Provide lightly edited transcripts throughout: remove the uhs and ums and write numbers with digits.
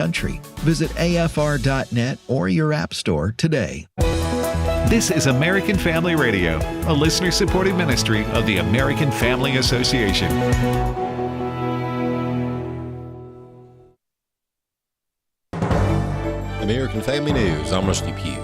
country. Visit afr.net or your app store today. This is American Family Radio, a listener-supported ministry of the American Family Association. American Family News, I'm Rusty Pugh.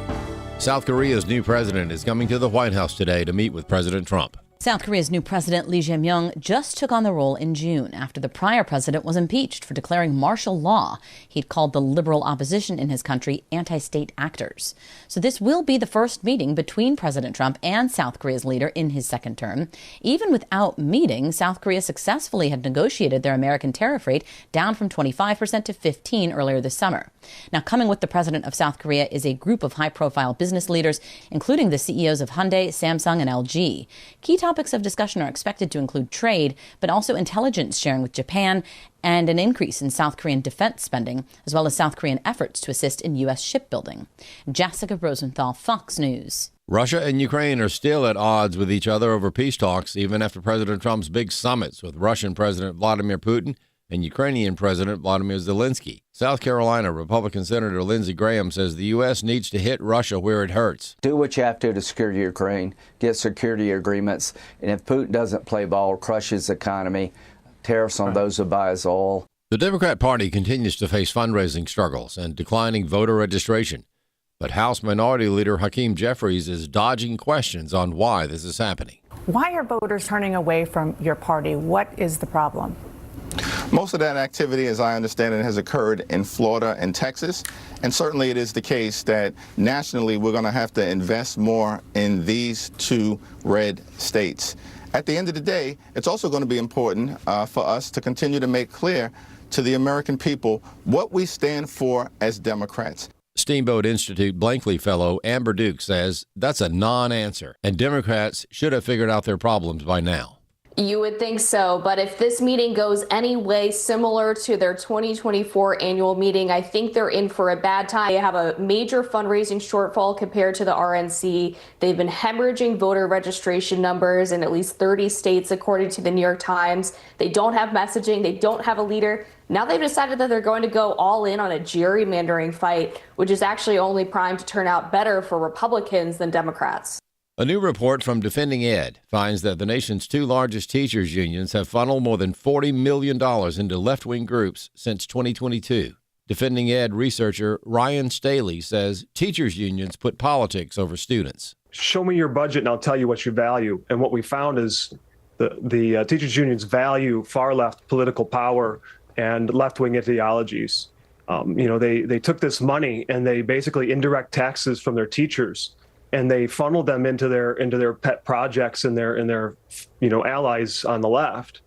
South Korea's new president is coming to the White House today to meet with President Trump. South Korea's new president, Lee Jae-myung, just took on the role in June after the prior president was impeached for declaring martial law. He'd called the liberal opposition in his country anti-state actors. So this will be the first meeting between President Trump and South Korea's leader in his second term. Even without meeting, South Korea successfully had negotiated their American tariff rate down from 25% to 15% earlier this summer. Now, coming with the president of South Korea is a group of high-profile business leaders, including the CEOs of Hyundai, Samsung, and LG. Key topics of discussion are expected to include trade, but also intelligence sharing with Japan and an increase in South Korean defense spending, as well as South Korean efforts to assist in U.S. shipbuilding. Jessica Rosenthal, Fox News. Russia and Ukraine are still at odds with each other over peace talks, even after President Trump's big summits with Russian President Vladimir Putin and Ukrainian President Vladimir Zelensky. South Carolina Republican Senator Lindsey Graham says the U.S. needs to hit Russia where it hurts. Do what you have to secure Ukraine, get security agreements, and if Putin doesn't play ball, crush his economy, tariffs on those who buy his oil. The Democrat Party continues to face fundraising struggles and declining voter registration. But House Minority Leader Hakeem Jeffries is dodging questions on why this is happening. Why are voters turning away from your party? What is the problem? Most of that activity, as I understand it, has occurred in Florida and Texas. And certainly it is the case that nationally we're going to have to invest more in these two red states. At the end of the day, it's also going to be important for us to continue to make clear to the American people what we stand for as Democrats. Steamboat Institute Blankley fellow Amber Duke says that's a non-answer, and Democrats should have figured out their problems by now. You would think so, but if this meeting goes any way similar to their 2024 annual meeting, I think they're in for a bad time. They have a major fundraising shortfall compared to the RNC. They've been hemorrhaging voter registration numbers in at least 30 states, according to the New York Times. They don't have messaging. They don't have a leader. Now they've decided that they're going to go all in on a gerrymandering fight, which is actually only primed to turn out better for Republicans than Democrats. A new report from Defending Ed finds that the nation's two largest teachers' unions have funneled more than $40 million into left-wing groups since 2022. Defending Ed researcher Ryan Staley says teachers' unions put politics over students. Show me your budget and I'll tell you what you value. And what we found is the teachers' unions value far-left political power and left-wing ideologies. They took this money and they basically indirect taxes from their teachers, and they funneled them into their pet projects and their allies on the left,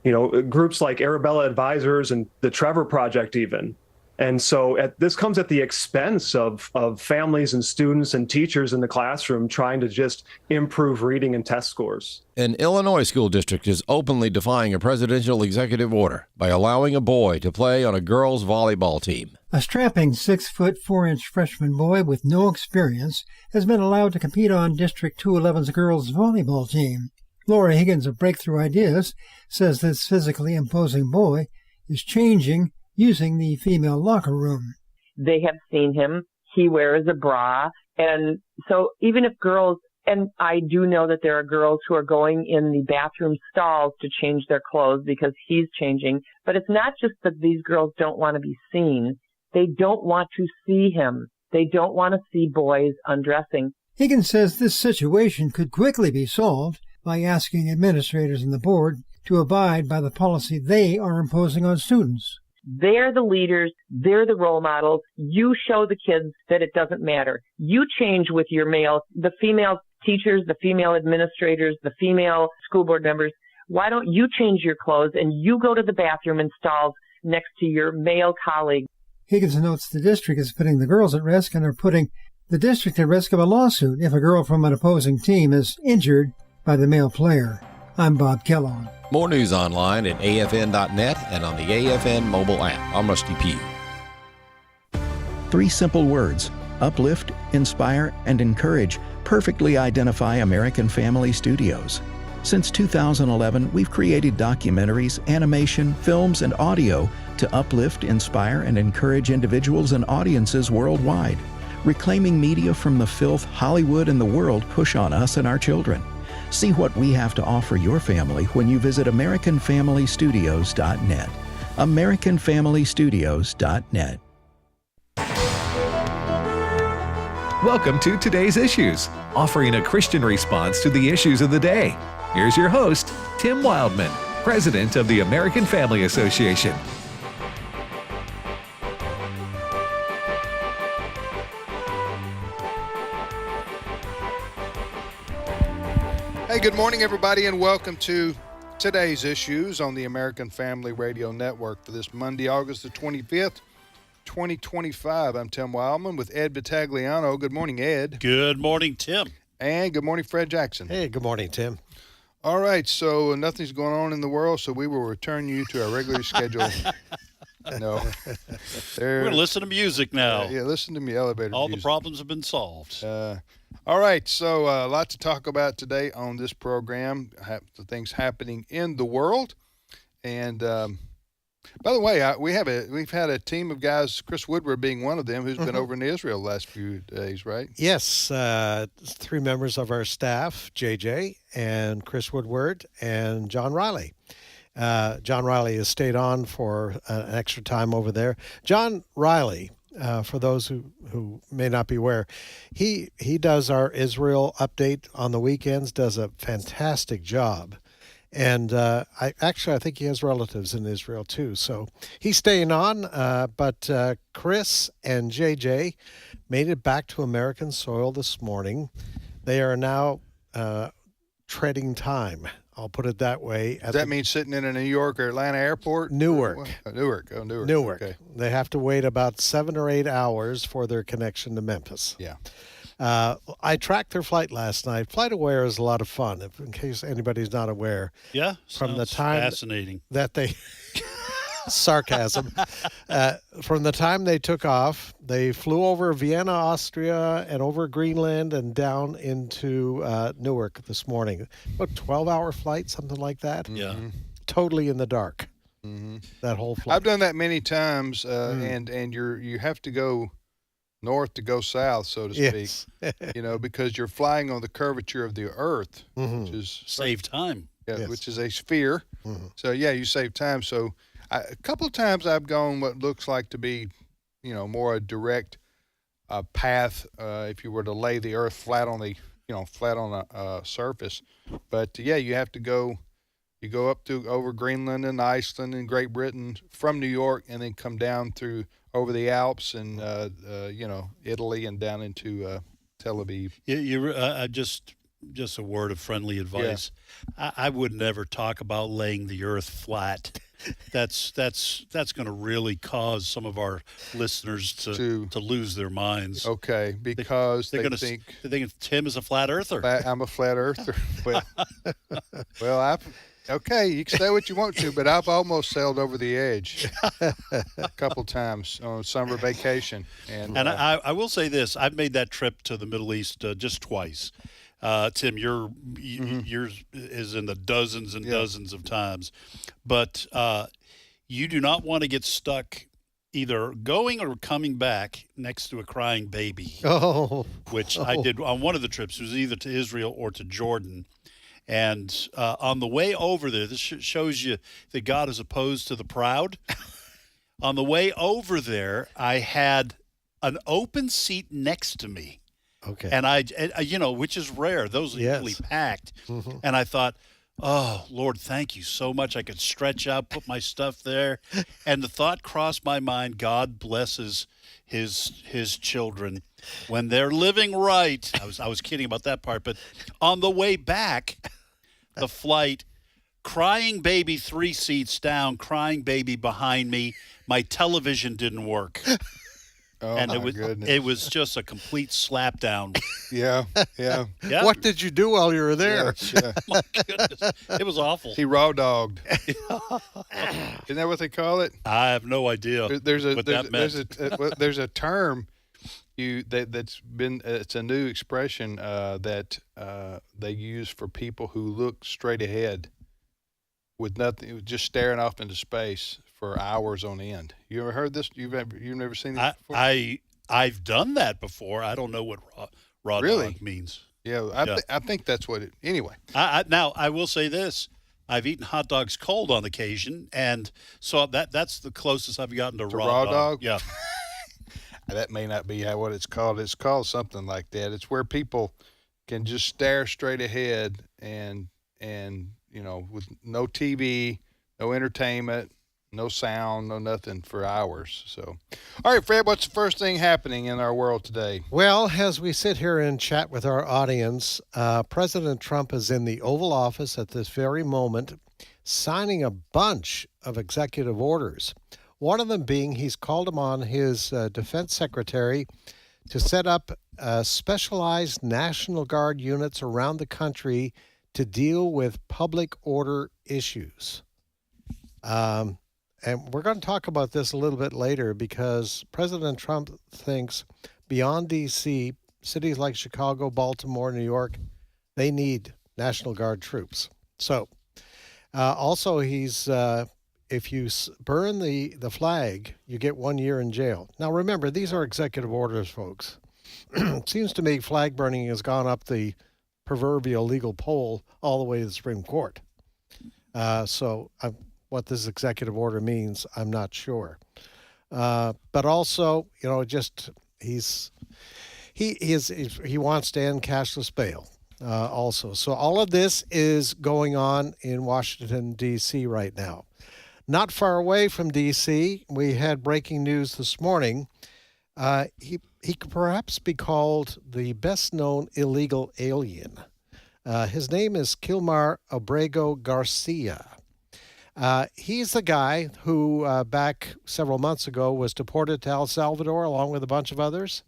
groups like Arabella Advisors and the Trevor Project even. And so this comes at the expense of families and students and teachers in the classroom trying to just improve reading and test scores. An Illinois school district is openly defying a presidential executive order by allowing a boy to play on a girls' volleyball team. A strapping 6'4" freshman boy with no experience has been allowed to compete on District 211's girls' volleyball team. Laura Higgins of Breakthrough Ideas says this physically imposing boy is changing using the female locker room. They have seen him. He wears a bra. And so even if girls, and I do know that there are girls who are going in the bathroom stalls to change their clothes because he's changing, but it's not just that these girls don't want to be seen. They don't want to see him. They don't want to see boys undressing. Higgins says this situation could quickly be solved by asking administrators and the board to abide by the policy they are imposing on students. They're the leaders. They're the role models. You show the kids that it doesn't matter. You change with your the female teachers, the female administrators, the female school board members. Why don't you change your clothes and you go to the bathroom in stalls next to your male colleague? Higgins notes the district is putting the girls at risk and are putting the district at risk of a lawsuit if a girl from an opposing team is injured by the male player. I'm Bob Kellogg. More news online at afn.net and on the AFN mobile app. I'm Rusty Pugh. 3 simple words: uplift, inspire, and encourage perfectly identify American Family Studios. Since 2011, we've created documentaries, animation, films, and audio to uplift, inspire, and encourage individuals and audiences worldwide, reclaiming media from the filth Hollywood and the world push on us and our children. See what we have to offer your family when you visit AmericanFamilyStudios.net. AmericanFamilyStudios.net. Welcome to Today's Issues, offering a Christian response to the issues of the day. Here's your host, Tim Wildmon, President of the American Family Association. Hey, good morning, everybody, and welcome to Today's Issues on the American Family Radio Network for this Monday, August the 25th, 2025. I'm Tim Wildman with Ed Battagliano. Good morning, Ed. Good morning, Tim. And good morning, Fred Jackson. Hey, good morning, Tim. All right, so nothing's going on in the world, so we will return you to our regularly scheduled. No. We're going to listen to music now. Yeah, listen to me, elevator All music. the problems have been solved. All right, so a lot to talk about today on this program, the things happening in the world. And by the way, we've had a team of guys, Chris Woodward being one of them, who's been over in Israel the last few days, right? Yes, 3 members of our staff, JJ and Chris Woodward and John Riley. John Riley has stayed on for an extra time over there. John Riley, for those who may not be aware, he does our Israel update on the weekends, does a fantastic job. And I think he has relatives in Israel too. So he's staying on, but Chris and JJ made it back to American soil this morning. They are now treading time. I'll put it that way. Does that mean sitting in a New York or Atlanta airport? Newark. Newark. Okay. They have to wait about 7 or 8 hours for their connection to Memphis. Yeah. I tracked their flight last night. FlightAware is a lot of fun, in case anybody's not aware. Yeah, from the time fascinating that they sarcasm. From the time they took off, they flew over Vienna, Austria, and over Greenland and down into Newark this morning. About 12-hour flight, something like that. Yeah, totally in the dark. Mm-hmm. That whole flight. I've done that many times, and you have to go north to go south, so to speak. Yes. Because you're flying on the curvature of the Earth, which is save time. Yeah, Yes. which is a sphere. So yeah, you save time. So a couple of times I've gone what looks like to be, more a direct path if you were to lay the Earth flat on a surface. But yeah, you have to go. You go up over Greenland and Iceland and Great Britain from New York, and then come down through over the Alps and Italy and down into Tel Aviv. Just a word of friendly advice. Yeah. I would never talk about laying the Earth flat. That's going to really cause some of our listeners to lose their minds. Okay, because they think Tim is a flat earther. I'm a flat earther. Okay, you can say what you want to, but I've almost sailed over the edge a couple times on summer vacation. And I will say this: I've made that trip to the Middle East just twice. Tim, yours is in the dozens and dozens of times, but you do not want to get stuck either going or coming back next to a crying baby. Which I did on one of the trips. It was either to Israel or to Jordan. And on the way over there, this shows you that God is opposed to the proud. On the way over there, I had an open seat next to me. Okay. And which is rare. Those are usually packed. Mm-hmm. And I thought, oh, Lord, thank you so much. I could stretch out, put my stuff there. And the thought crossed my mind, God blesses his children when they're living right. I was kidding about that part. But on the way back, the flight, crying baby 3 seats down, crying baby behind me. My television didn't work. Oh, and goodness. It was just a complete slap down. Yeah. What did you do while you were there? Yeah. My goodness. It was awful. He raw dogged. Isn't that what they call it? I have no idea There's what that meant. There's a term, it's a new expression that they use for people who look straight ahead with nothing, just staring off into space for hours on end. You ever heard this? You've never seen this before? I've done that before. I don't know what raw Really? dog means. Yeah, I think that's what it. Anyway, now I will say this: I've eaten hot dogs cold on occasion, and so that's the closest I've gotten to raw dog. Yeah, that may not be what it's called. It's called something like that. It's where people can just stare straight ahead and with no TV, no entertainment, no sound, no nothing for hours. So, all right, Fred, what's the first thing happening in our world today? Well, as we sit here and chat with our audience, President Trump is in the Oval Office at this very moment, signing a bunch of executive orders. One of them being he's called upon his defense secretary to set up specialized National Guard units around the country to deal with public order issues. And we're going to talk about this a little bit later because President Trump thinks beyond D.C., cities like Chicago, Baltimore, New York, they need National Guard troops. So also he's, if you burn the flag, you get 1 year in jail. Now remember, these are executive orders, folks. It seems to me flag burning has gone up the proverbial legal pole all the way to the Supreme Court. What this executive order means, I'm not sure. But also, he wants to end cashless bail also. So all of this is going on in Washington, D.C. right now. Not far away from D.C., we had breaking news this morning. He could perhaps be called the best-known illegal alien. His name is Kilmar Abrego Garcia. He's the guy who back several months ago was deported to El Salvador along with a bunch of others.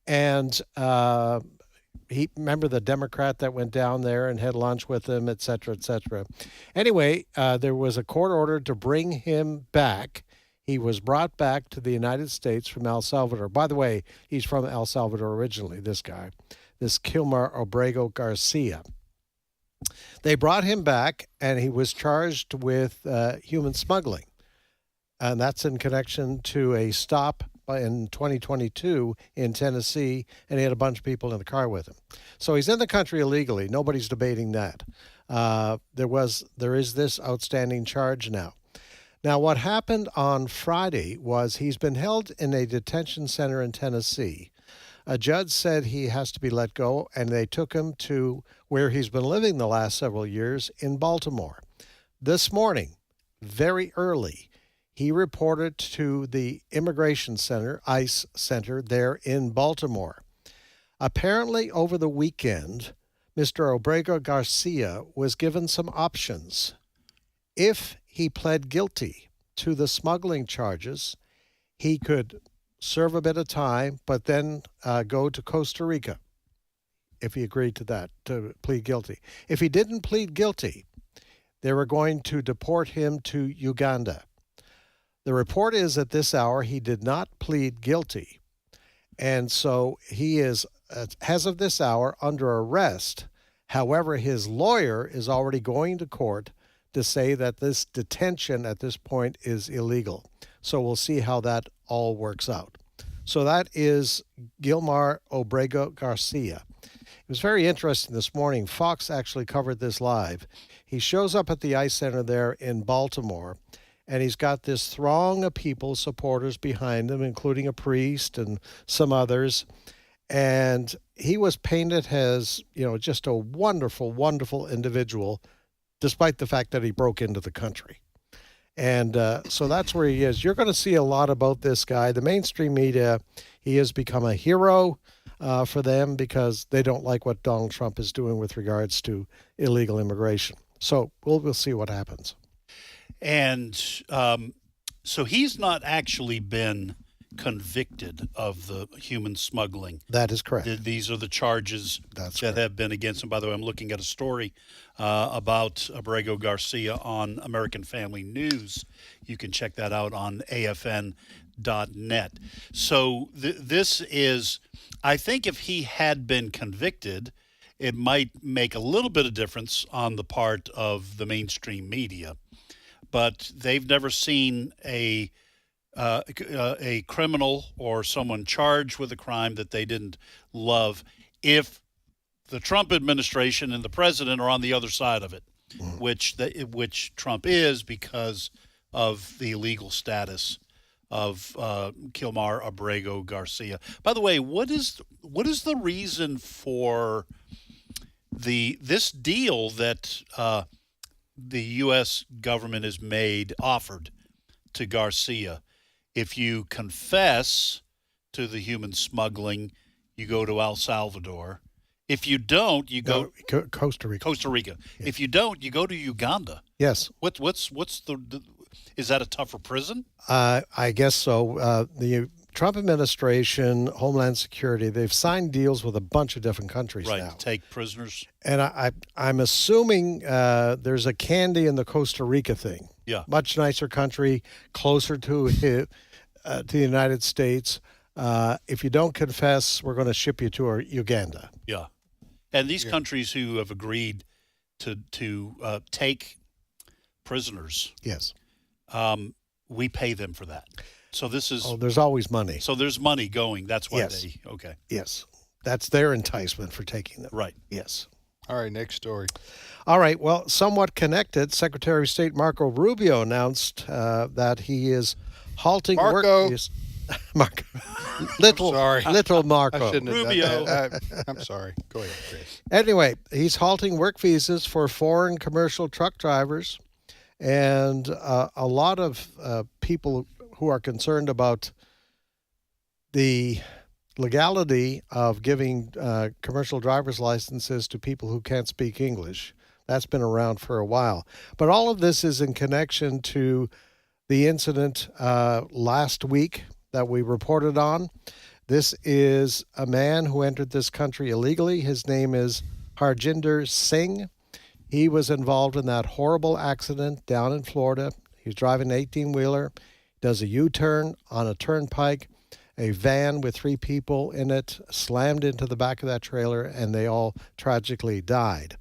And remember the Democrat that went down there and had lunch with him, et cetera, et cetera. Anyway, there was a court order to bring him back. He was brought back to the United States from El Salvador. By the way, he's from El Salvador originally, this guy, this Kilmar Abrego Garcia. They brought him back, and he was charged with human smuggling. And that's in connection to a stop in 2022 in Tennessee, and he had a bunch of people in the car with him. So he's in the country illegally. Nobody's debating that. There is this outstanding charge now. Now, what happened on Friday was he's been held in a detention center in Tennessee. A judge said he has to be let go, and they took him to where he's been living the last several years in Baltimore. This morning, very early, he reported to the Immigration Center, ICE Center, there in Baltimore. Apparently, over the weekend, Mr. Abrego Garcia was given some options. If he pled guilty to the smuggling charges, he could serve a bit of time, but then go to Costa Rica, if he agreed to that, to plead guilty. If he didn't plead guilty, they were going to deport him to Uganda. The report is at this hour he did not plead guilty, and so he is, as of this hour, under arrest. However, his lawyer is already going to court to say that this detention at this point is illegal. So we'll see how that all works out. So that is Kilmar Abrego Garcia. It was very interesting this morning. Fox actually covered this live. He shows up at the ICE Center there in Baltimore, and he's got this throng of people, supporters behind him, including a priest and some others. And he was painted as, just a wonderful, wonderful individual, despite the fact that he broke into the country. And so that's where he is. You're going to see a lot about this guy. The mainstream media, he has become a hero for them because they don't like what Donald Trump is doing with regards to illegal immigration. So we'll see what happens. And so he's not actually been convicted of the human smuggling. That is correct. These are the charges that have been against him. By the way, I'm looking at a story about Abrego Garcia on American Family News. You can check that out on AFN.com. So this is, I think if he had been convicted, it might make a little bit of difference on the part of the mainstream media. But they've never seen a criminal or someone charged with a crime that they didn't love if the Trump administration and the president are on the other side of it, which Trump is because of the illegal status of Kilmar Abrego Garcia. By the way, what is the reason for this deal that the U.S. government has offered to Garcia? If you confess to the human smuggling, you go to El Salvador. If you don't, you go Costa Rica. Yes. If you don't, you go to Uganda. Yes. What's the is that a tougher prison? I guess so. The Trump administration, Homeland Security, they've signed deals with a bunch of different countries now. To take prisoners. And I'm assuming there's a candy in the Costa Rica thing. Yeah. Much nicer country, closer to the United States. If you don't confess, we're going to ship you to Uganda. Yeah. And these countries who have agreed to take prisoners. Yes. We pay them for that. So this is. Oh, there's always money. So there's money going. That's why Yes. they. Okay. Yes. That's their enticement for taking them. Right. Yes. All right, next story. All right. Well, somewhat connected, Secretary of State Marco Rubio announced that he is halting Marco. Marco. Little Marco. I shouldn't have Rubio. done that. I'm sorry. Go ahead, Chris. Anyway, he's halting work visas for foreign commercial truck drivers. And a lot of people who are concerned about the legality of giving commercial driver's licenses to people who can't speak English. That's been around for a while. But all of this is in connection to the incident last week that we reported on. This is a man who entered this country illegally. His name is Harjinder Singh. He was involved in that horrible accident down in Florida. He was driving an 18-wheeler, does a U-turn on a turnpike. A van with 3 people in it slammed into the back of that trailer, and they all tragically died.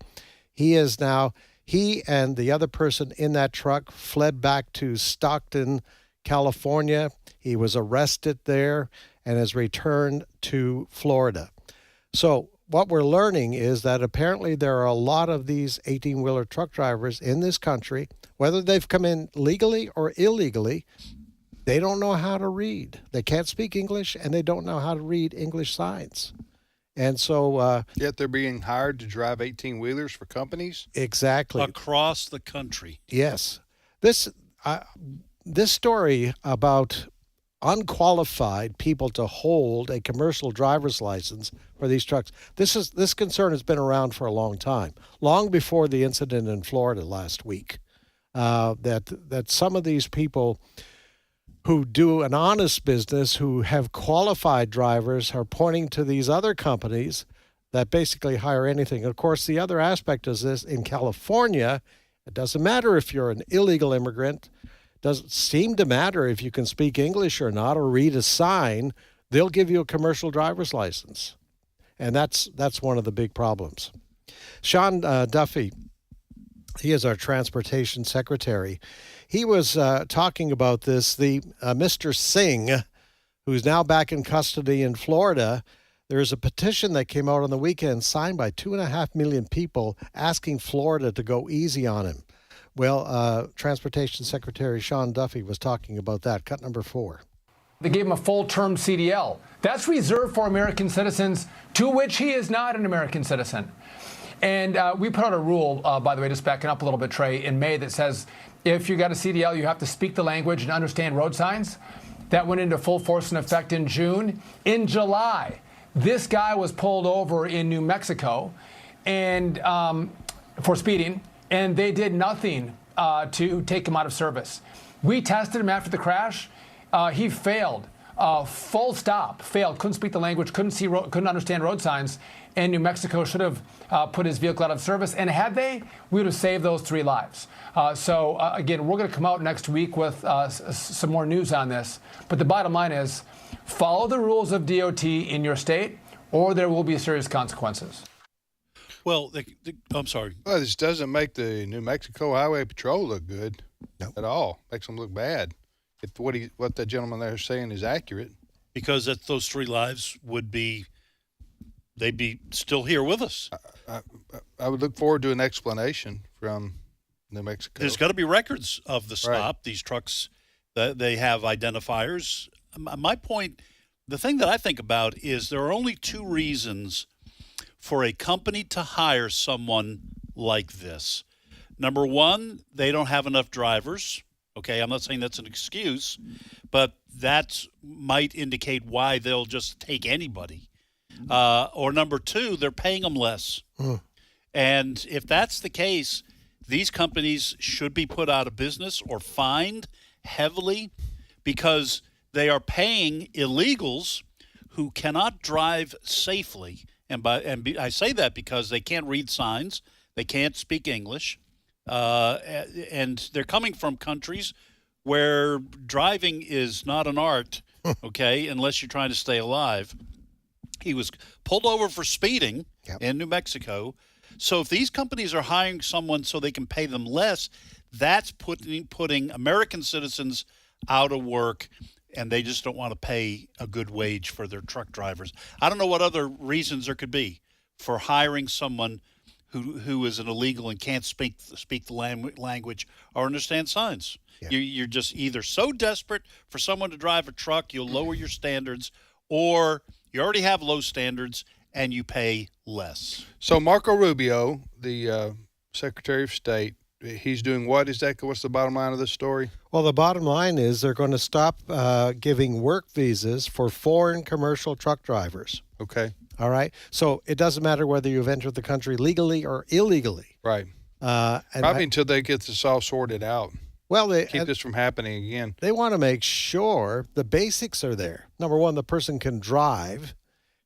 He and the other person in that truck fled back to Stockton, California. He was arrested there and has returned to Florida. So what we're learning is that apparently there are a lot of these 18-wheeler truck drivers in this country, whether they've come in legally or illegally. They don't know how to read. They can't speak English, and they don't know how to read English signs. And so... Yet they're being hired to drive 18-wheelers for companies? Exactly. Across the country. Yes. This story about unqualified people to hold a commercial driver's license for these trucks, this concern has been around for a long time, long before the incident in Florida last week, that some of these people who do an honest business, who have qualified drivers, are pointing to these other companies that basically hire anything. Of course, the other aspect is this: in California, it doesn't matter if you're an illegal immigrant. It doesn't seem to matter if you can speak English or not or read a sign. They'll give you a commercial driver's license. And that's one of the big problems. Sean Duffy, he is our transportation secretary. He was talking about this. The Mr. Singh, who's now back in custody in Florida, there's a petition that came out on the weekend signed by 2.5 million people asking Florida to go easy on him. Well, Transportation Secretary Sean Duffy was talking about that. Cut number 4. They gave him a full-term CDL. That's reserved for American citizens, to which he is not an American citizen. And we put out a rule, by the way, just backing up a little bit, Trey, in May that says if you got a CDL, you have to speak the language and understand road signs. That went into full force and effect in June. In July, this guy was pulled over in New Mexico and for speeding, and they did nothing to take him out of service. We tested him after the crash. He failed full stop, failed, couldn't speak the language, couldn't understand road signs, and New Mexico should have put his vehicle out of service. And had they, we would have saved those 3 lives. Again, we're going to come out next week with some more news on this. But the bottom line is, follow the rules of DOT in your state, or there will be serious consequences. Well, I'm sorry. Well, this doesn't make the New Mexico Highway Patrol look good at all. Makes them look bad. If what that gentleman there is saying is accurate. Because those 3 lives they'd be still here with us. I would look forward to an explanation from New Mexico. There's got to be records of the stop. Right. These trucks, they have identifiers. My point, the thing that I think about is there are only 2 reasons for a company to hire someone like this. Number 1, they don't have enough drivers. Okay, I'm not saying that's an excuse, but that might indicate why they'll just take anybody. Or number 2, they're paying them less. And if that's the case, these companies should be put out of business or fined heavily because they are paying illegals who cannot drive safely. I say that because they can't read signs, they can't speak English. And they're coming from countries where driving is not an art, okay, unless you're trying to stay alive. He was pulled over for speeding in New Mexico. So if these companies are hiring someone so they can pay them less, that's putting American citizens out of work, and they just don't want to pay a good wage for their truck drivers. I don't know what other reasons there could be for hiring someone who is an illegal and can't speak the language or understand signs. Yeah. You're just either so desperate for someone to drive a truck, you'll lower your standards, or you already have low standards and you pay less. So Marco Rubio, the Secretary of State, he's doing what exactly? What's the bottom line of this story? Well, the bottom line is they're going to stop giving work visas for foreign commercial truck drivers. Okay. All right. So it doesn't matter whether you've entered the country legally or illegally. Right. Probably until they get this all sorted out. Well, they keep this from happening again. They want to make sure the basics are there. Number 1, the person can drive,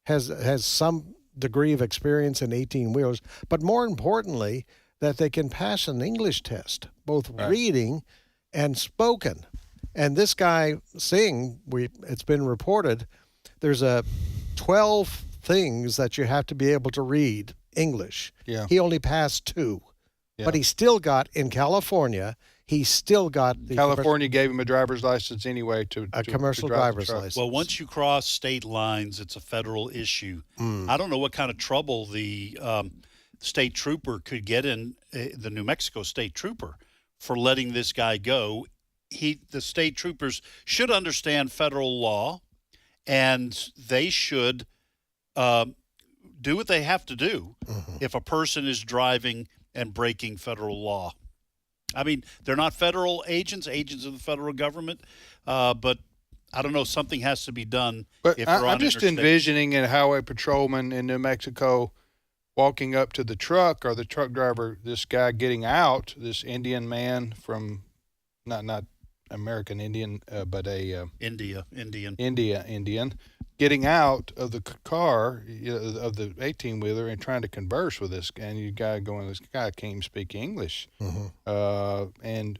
has some degree of experience in 18-wheelers, but more importantly, that they can pass an English test, both reading and spoken. And this guy, Singh, it's been reported, there's 12 things that you have to be able to read English. Yeah. He only passed 2. Yeah. But he still got, in California, California gave him a driver's license anyway to commercial driver's license. Well, once you cross state lines, it's a federal issue. I don't know what kind of trouble the state trooper could get in, the New Mexico state trooper, for letting this guy go. The state troopers should understand federal law, and they should do what they have to do if a person is driving and breaking federal law. I mean, they're not federal agents of the federal government, but I don't know, something has to be done. But if they're I'm just interstate. envisioning a highway patrolman in New Mexico walking up to the truck, or the truck driver, this guy getting out, this Indian man from not American Indian, but a Indian, getting out of the car, of the 18-wheeler, and trying to converse with this guy. And you guy going, this guy can't even speak English. And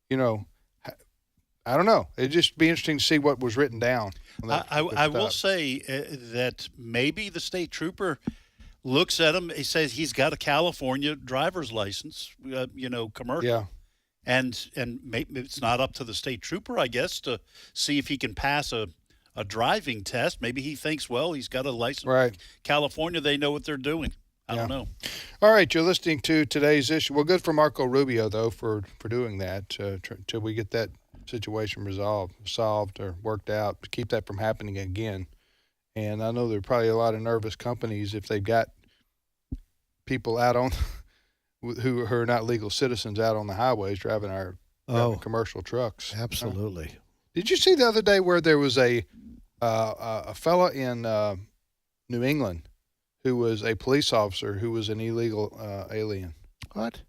I don't know. It'd just be interesting to see what was written down. I will say that maybe the state trooper looks at him. He says he's got a California driver's license, commercial. Yeah. And maybe it's not up to the state trooper, I guess, to see if he can pass a driving test. Maybe he thinks, well, he's got a license. Right. California, they know what they're doing. I don't know. All right, you're listening to today's issue. Well, good for Marco Rubio, though, for doing that till we get that situation solved or worked out to keep that from happening again. And I know there are probably a lot of nervous companies if they've got people out on who are not legal citizens out on the highways driving commercial trucks. Absolutely. Did you see the other day where there was a fella in New England who was a police officer who was an illegal alien? What?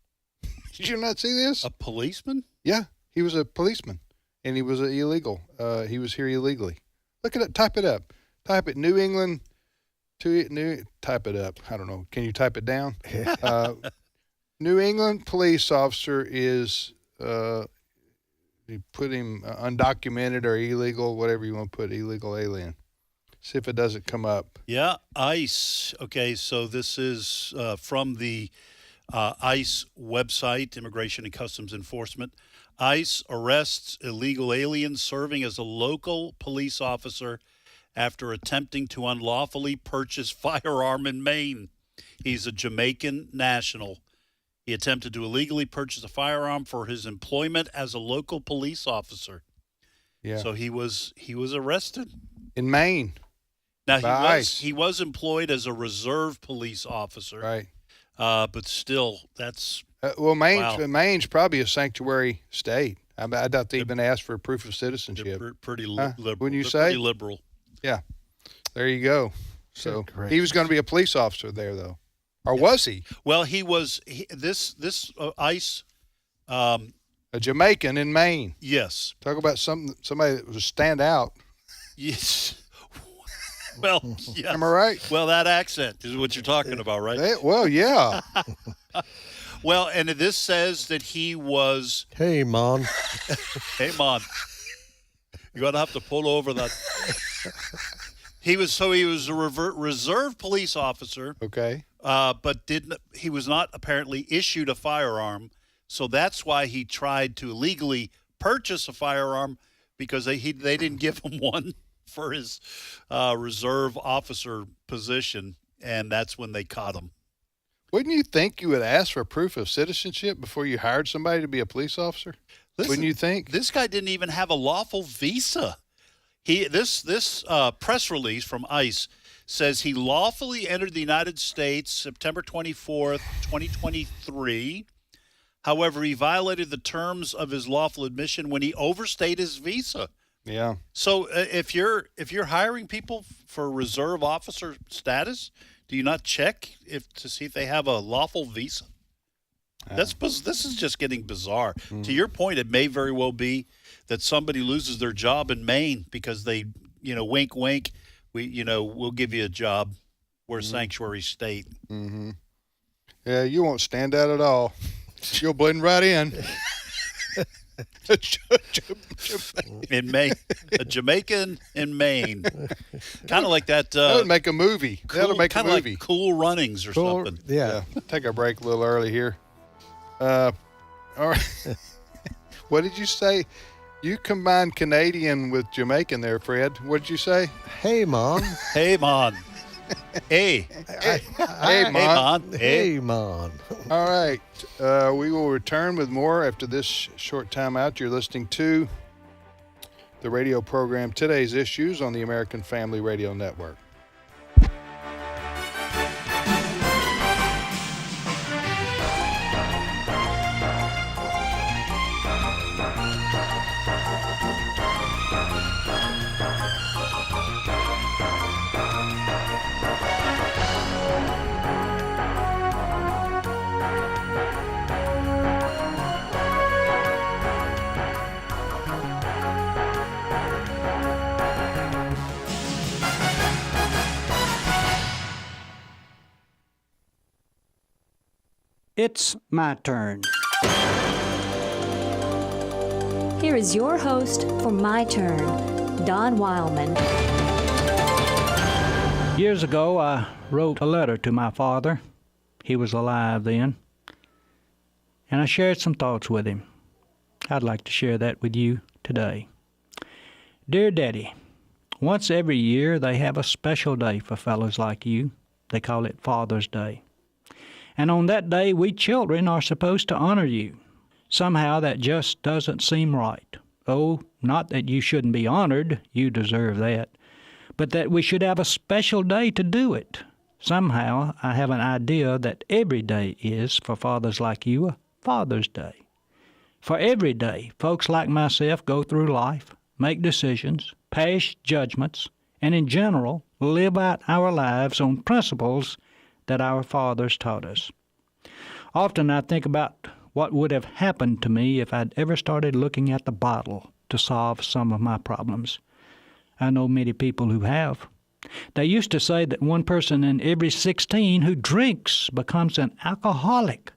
Did you not see this? A policeman? Yeah, he was a policeman. and he was illegal. He was here illegally. Look at it. Type it up. Type it. New England. Type it up. I don't know. Can you type it down? New England police officer is. You put him undocumented or illegal, whatever you want to put, illegal alien. See if it doesn't come up. Yeah, ICE. Okay, so this is from the ICE website, Immigration and Customs Enforcement. ICE arrests illegal aliens serving as a local police officer after attempting to unlawfully purchase firearm in Maine. He's a Jamaican national. He attempted to illegally purchase a firearm for his employment as a local police officer. Yeah. So he was arrested in Maine. Now he was employed as a reserve police officer. Right. But still, that's Maine's probably a sanctuary state. I doubt they even asked for a proof of citizenship. Pretty liberal. Wouldn't you say? Pretty liberal. Yeah. There you go. So he was going to be a police officer there, though. Or was he? Well, he was. This ICE. A Jamaican in Maine. Yes. Talk about somebody that was stand out. Yes. Well, yes. Am I right? Well, that accent is what you're talking about, right? Well, yeah. Well, and this says that he was. Hey, Mon. Hey, Mon. You're going to have to pull over that. He was a reserve police officer. Okay. But he was not apparently issued a firearm, so that's why he tried to illegally purchase a firearm, because they didn't give him one for his reserve officer position, and that's when they caught him. Wouldn't you think you would ask for proof of citizenship before you hired somebody to be a police officer? Wouldn't you think? This guy didn't even have a lawful visa. This press release from ICE says he lawfully entered the United States September 24th, 2023. However, he violated the terms of his lawful admission when he overstayed his visa. Yeah. So if you're hiring people for reserve officer status, do you not check to see if they have a lawful visa? This is just getting bizarre. To your point, it may very well be that somebody loses their job in Maine because they, wink, wink. We'll give you a job. We're a sanctuary state. Mm-hmm. Yeah, you won't stand out at all. You'll blend right in. In Maine, a Jamaican in Maine, kind of like that. That would make a movie. That'll make a movie. Like Cool Runnings or something. Yeah. Take a break a little early here. All right. What did you say? You combined Canadian with Jamaican there, Fred. What did you say? Hey, Mon. Hey, Mon. Hey. Hey, Mon. Hey, Mon. All right. We will return with more after this short time out. You're listening to the radio program Today's Issues on the American Family Radio Network. It's my turn. Here is your host for My Turn, Don Wildmon. Years ago, I wrote a letter to my father. He was alive then. And I shared some thoughts with him. I'd like to share that with you today. Dear Daddy, once every year they have a special day for fellows like you. They call it Father's Day. And on that day, we children are supposed to honor you. Somehow that just doesn't seem right. Oh, not that you shouldn't be honored, you deserve that, but that we should have a special day to do it. Somehow I have an idea that every day is, for fathers like you, a Father's Day. For every day, folks like myself go through life, make decisions, pass judgments, and in general, live out our lives on principles that our fathers taught us. Often I think about what would have happened to me if I'd ever started looking at the bottle to solve some of my problems. I know many people who have. They used to say that 1 person in every 16 who drinks becomes an alcoholic.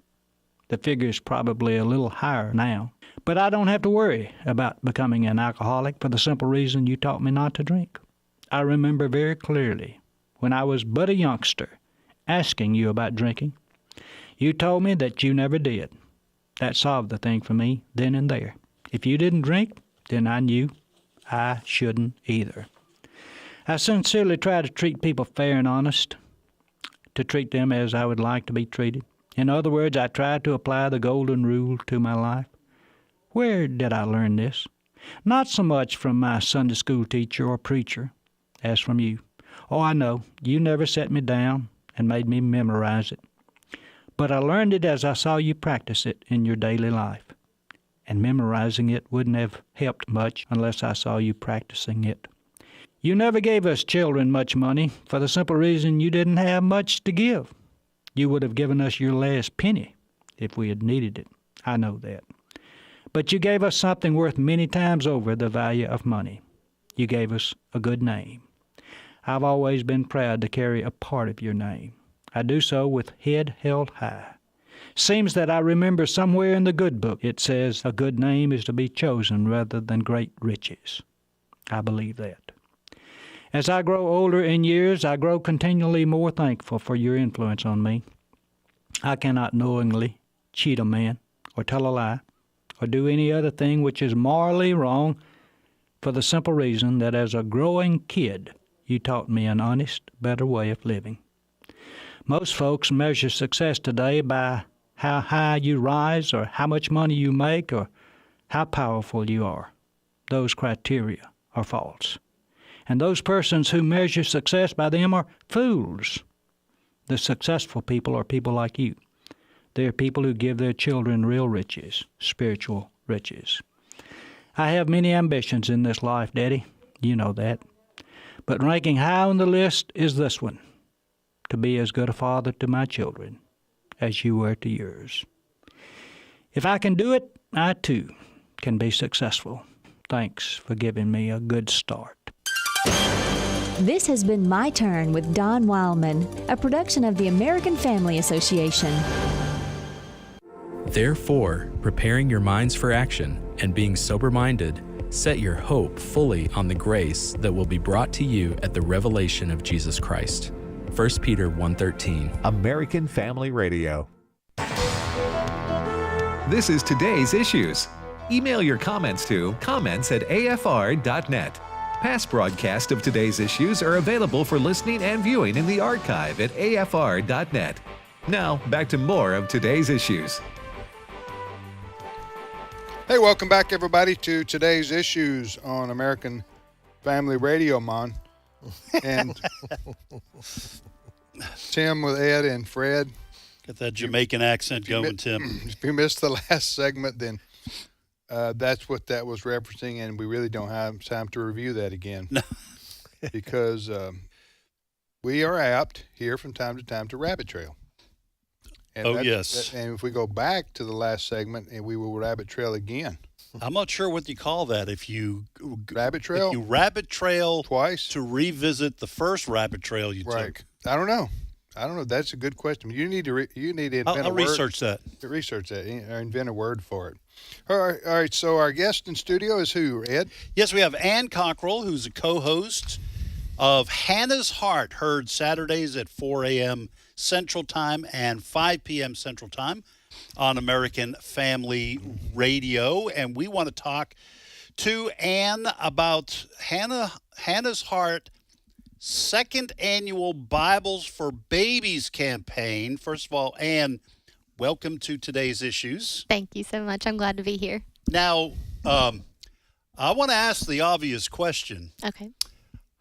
The figure is probably a little higher now. But I don't have to worry about becoming an alcoholic for the simple reason you taught me not to drink. I remember very clearly when I was but a youngster asking you about drinking. You told me that you never did. That solved the thing for me then and there. If you didn't drink, then I knew I shouldn't either. I sincerely try to treat people fair and honest, to treat them as I would like to be treated. In other words, I try to apply the golden rule to my life. Where did I learn this? Not so much from my Sunday school teacher or preacher as from you. Oh, I know, you never set me down and made me memorize it. But I learned it as I saw you practice it in your daily life. And memorizing it wouldn't have helped much unless I saw you practicing it. You never gave us children much money for the simple reason you didn't have much to give. You would have given us your last penny if we had needed it. I know that. But you gave us something worth many times over the value of money. You gave us a good name. I've always been proud to carry a part of your name. I do so with head held high. Seems that I remember somewhere in the good book it says a good name is to be chosen rather than great riches. I believe that. As I grow older in years, I grow continually more thankful for your influence on me. I cannot knowingly cheat a man or tell a lie or do any other thing which is morally wrong for the simple reason that as a growing kid, you taught me an honest, better way of living. Most folks measure success today by how high you rise or how much money you make or how powerful you are. Those criteria are false. And those persons who measure success by them are fools. The successful people are people like you. They're people who give their children real riches, spiritual riches. I have many ambitions in this life, Daddy. You know that. But ranking high on the list is this one, to be as good a father to my children as you were to yours. If I can do it, I too can be successful. Thanks for giving me a good start. This has been My Turn with Don Wildmon, a production of the American Family Association. Therefore, preparing your minds for action and being sober-minded, set your hope fully on the grace that will be brought to you at the revelation of Jesus Christ. 1 Peter 1:13. American Family Radio. This is Today's Issues. Email your comments to comments@afr.net. Past broadcasts of Today's Issues are available for listening and viewing in the archive at afr.net. Now, back to more of Today's Issues. Hey, welcome back, everybody, to Today's Issues on American Family Radio, Mon. And Tim with Ed and Fred. Got that Jamaican accent going, Tim. If you missed the last segment, then that's what that was referencing, and we really don't have time to review that again. No. Because we are apt here from time to time to rabbit trail. And yes. And if we go back to the last segment, and we will rabbit trail again. I'm not sure what you call that. If you rabbit trail, if you rabbit trail twice to revisit the first rabbit trail you took. I don't know. That's a good question. You need to invent a word. I'll research that. Research that or invent a word for it. All right. So our guest in studio is who, Ed? Yes, we have Ann Cockrell, who's a co-host of Hannah's Heart, heard Saturdays at 4 a.m. Central Time and 5 p.m. Central Time on American Family Radio. And we want to talk to Ann about Hannah's Heart second annual Bibles for Babies campaign. First of all, Ann, welcome to Today's Issues. Thank you so much. I'm glad to be here. Now, I want to ask the obvious question. Okay.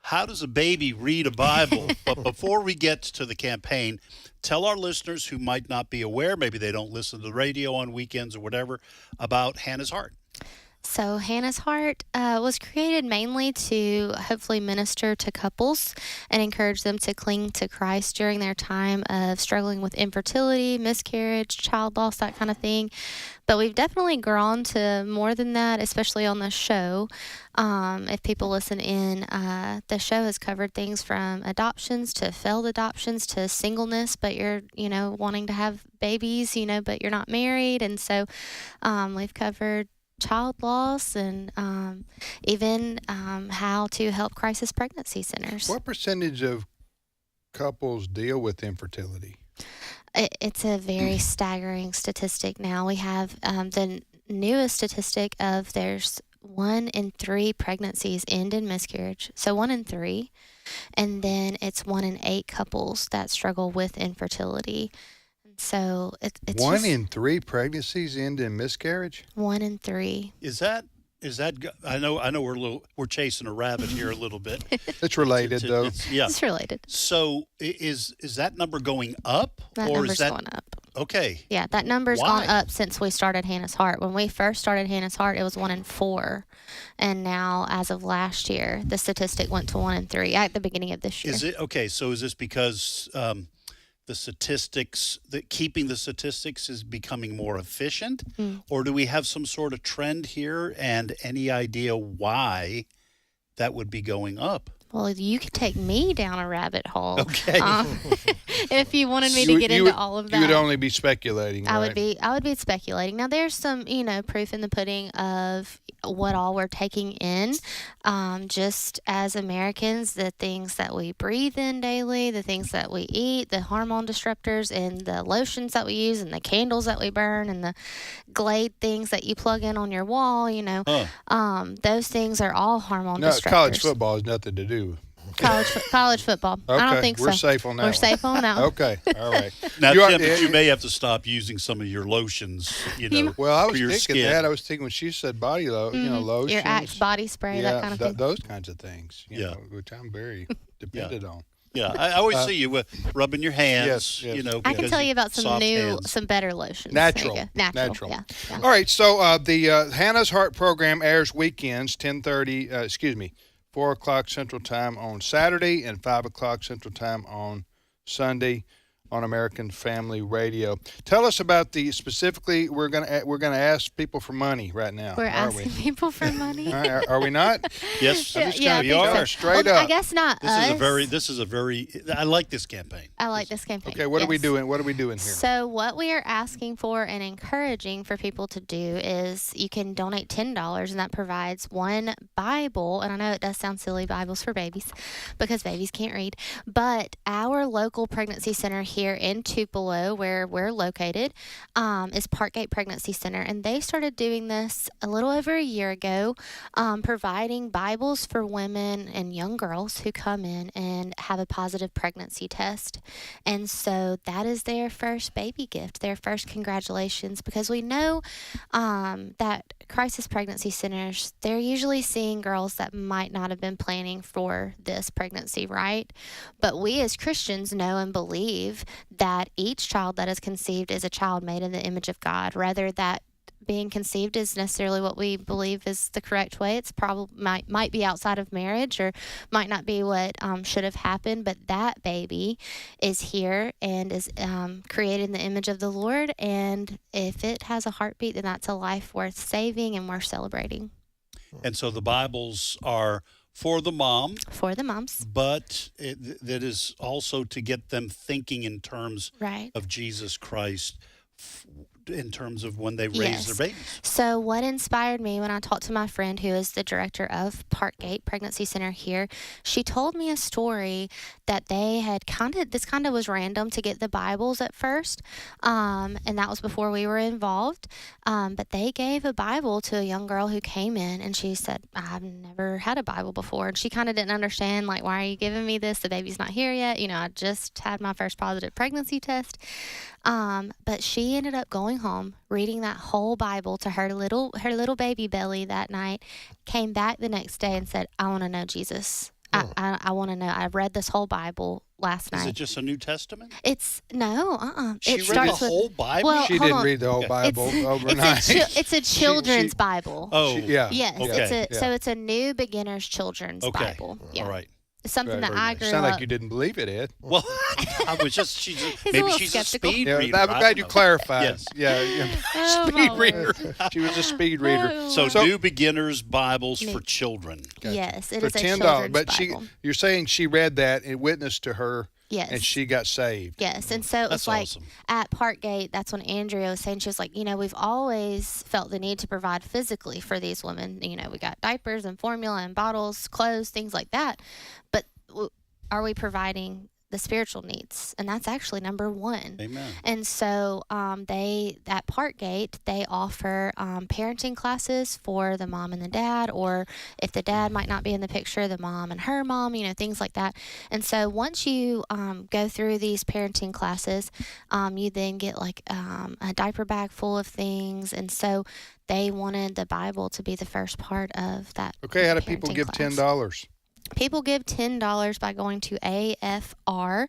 How does a baby read a Bible? But before we get to the campaign, tell our listeners who might not be aware, maybe they don't listen to the radio on weekends or whatever, about Hannah's Heart. So Hannah's Heart was created mainly to hopefully minister to couples and encourage them to cling to Christ during their time of struggling with infertility, miscarriage, child loss, that kind of thing. But we've definitely grown to more than that, especially on the show. If people listen in, the show has covered things from adoptions to failed adoptions to singleness, but you're, wanting to have babies, but you're not married. And so we've covered child loss and even how to help crisis pregnancy centers. What percentage of couples deal with infertility? It's a very staggering statistic now. We have the newest statistic of there's 1 in 3 pregnancies end in miscarriage. So 1 in 3. And then it's 1 in 8 couples that struggle with infertility. So it's 1 in 3 pregnancies end in miscarriage? 1 in 3. Is that? I know we're chasing a rabbit here a little bit. It's related though. It's related. So is that number going up? That number's going up. Okay. Yeah, that number's gone up since we started Hannah's Heart. When we first started Hannah's Heart, it was 1 in 4. And now, as of last year, the statistic went to 1 in 3 at the beginning of this year. Is it okay? So is this because the statistics, keeping the statistics is becoming more efficient? Or do we have some sort of trend here, and any idea why that would be going up? Well, you could take me down a rabbit hole. Okay. If you wanted me to get into all of that. You would only be speculating, I right? would be speculating. Now, there's some, proof in the pudding of what all we're taking in. Just as Americans, the things that we breathe in daily, the things that we eat, the hormone disruptors, and the lotions that we use, and the candles that we burn, and the Glade things that you plug in on your wall, those things are all hormone disruptors. College football has nothing to do. College football. Okay, I don't think so. We're safe on that. We're safe on that one. Okay, all right. Now, Tim, but you may have to stop using some of your lotions, Well, I was for your thinking skin. that. I was thinking when she said body lotions. Your Axe body spray, that kind of thing. Those kinds of things, which I'm very dependent on. Yeah, I always see you rubbing your hands, Yes. I can tell you about some better lotions. Natural. Natural. Yeah. All right, so the Hannah's Heart program airs weekends, 4 o'clock Central Time on Saturday and 5 o'clock Central Time on Sunday on American Family Radio. Tell us about specifically. We're gonna ask people for money right now. We're asking people for money. Are we not? Yes, we are straight up. I guess not. This is a very. I like this campaign. I like this campaign. Okay, what are we doing? What are we doing here? So what we are asking for and encouraging for people to do is you can donate $10, and that provides 1 Bible. And I know it does sound silly, Bibles for babies, because babies can't read. But our local pregnancy center here in Tupelo, where we're located, is Parkgate Pregnancy Center, and they started doing this a little over a year ago, providing Bibles for women and young girls who come in and have a positive pregnancy test. And so that is their first baby gift, their first congratulations, because we know that crisis pregnancy centers, they're usually seeing girls that might not have been planning for this pregnancy, right? But we as Christians know and believe that each child that is conceived is a child made in the image of God, rather that being conceived is necessarily what we believe is the correct way. It's probably might be outside of marriage or might not be what should have happened, but that baby is here and is created in the image of the Lord, and if it has a heartbeat, then that's a life worth saving and worth celebrating. And so the Bibles are for the mom. For the moms. But that is also to get them thinking in terms right. of Jesus Christ, in terms of when they raise their babies. So what inspired me when I talked to my friend who is the director of Parkgate Pregnancy Center here, she told me a story that they had this kind of was random to get the Bibles at first, and that was before we were involved, but they gave a Bible to a young girl who came in, and she said, I've never had a Bible before, and she kind of didn't understand, like, why are you giving me this? The baby's not here yet. I just had my first positive pregnancy test. But she ended up going home, reading that whole Bible to her little baby belly that night, came back the next day and said, I want to know Jesus. I want to know. I read this whole Bible last night. Is it just a New Testament? It's no, She it read starts the with, whole Bible? Well, She hold didn't on. read the whole Bible overnight. It's a children's Bible. Oh, Yes, okay. so it's a new beginner's children's Bible. Yeah. All right. It's something that I grew Sound up. like you didn't believe it, Ed. Well, I was just, maybe she's skeptical. a speed Yeah, reader. I'm glad you clarified. Yes. Yeah. Oh, Speed my reader. She was a speed reader. So New Beginners Bibles for children. Yes, it For is a $10. children's But Bible. you're saying she read that and witnessed to her, Yes. and she got saved. Yes, and so it was That's like awesome. at Parkgate, that's when Andrea was saying, she was like, we've always felt the need to provide physically for these women. We got diapers and formula and bottles, clothes, things like that. But are we providing the spiritual needs? And that's actually number one. Amen. And so they, at Parkgate, they offer parenting classes for the mom and the dad, or if the dad might not be in the picture, the mom and her mom, things like that. And so once you go through these parenting classes, you then get like a diaper bag full of things. And so they wanted the Bible to be the first part of that. Okay, how do people parenting give class. $10? People give $10 by going to afr.net,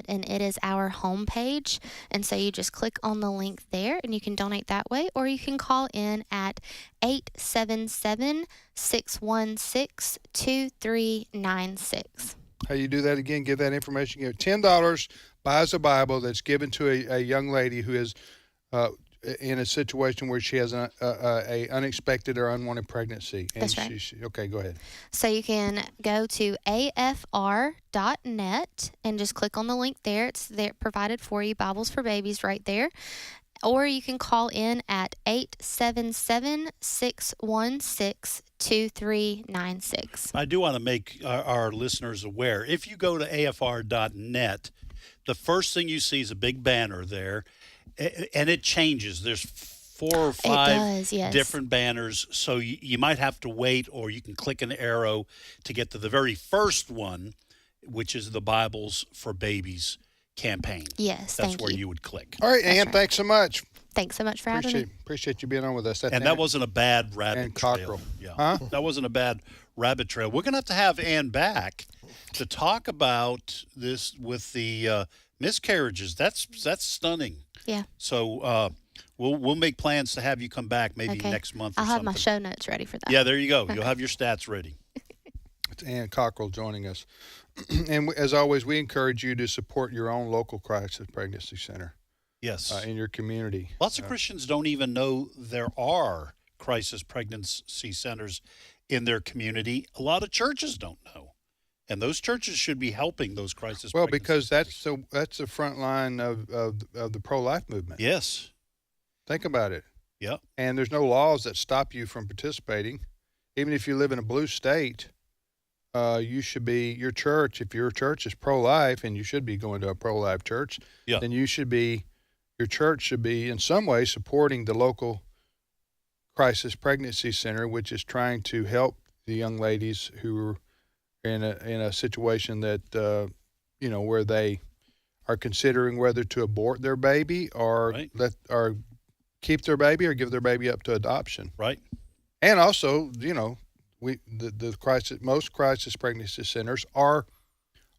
and it is our homepage. And so you just click on the link there, and you can donate that way, or you can call in at 877-616-2396. How you do that again? Give that information. $10 buys a Bible that's given to a young lady who is in a situation where she has a unexpected or unwanted pregnancy. And That's right. Okay, go ahead. So you can go to afr.net and just click on the link there. It's there provided for you, Bibles for Babies right there. Or you can call in at 877-616-2396. I do want to make our listeners aware. If you go to afr.net, the first thing you see is a big banner there, and it changes. There's 4 or 5 different banners, so you might have to wait, or you can click an arrow to get to the very first one, which is the Bibles for Babies campaign. Yes, that's thank where you. you would click. All right, Ann, thanks so much. Thanks so much for having me. Appreciate you being on with us. That's And that wasn't a bad rabbit Ann trail. Cockrell. Yeah. Huh? That wasn't a bad rabbit trail. We're going to have Ann back to talk about this with the miscarriages. That's stunning. Yeah. So we'll make plans to have you come back maybe next month or I'll have my something. show notes ready for that. Yeah, there you go. You'll have your stats ready. It's Ann Cockrell joining us. And as always, we encourage you to support your own local crisis pregnancy center. Yes. In your community. Lots of Christians don't even know there are crisis pregnancy centers in their community. A lot of churches don't know. And those churches should be helping those crisis pregnancy because that's the front line of the pro-life movement. Yes. Think about it. Yep. And there's no laws that stop you from participating. Even if you live in a blue state, you should be, your church, if your church is pro-life, and you should be going to a pro-life church, then your church should be in some way supporting the local crisis pregnancy center, which is trying to help the young ladies who are in a situation that, where they are considering whether to abort their baby or keep their baby or give their baby up to adoption. Right. And also, most crisis pregnancy centers are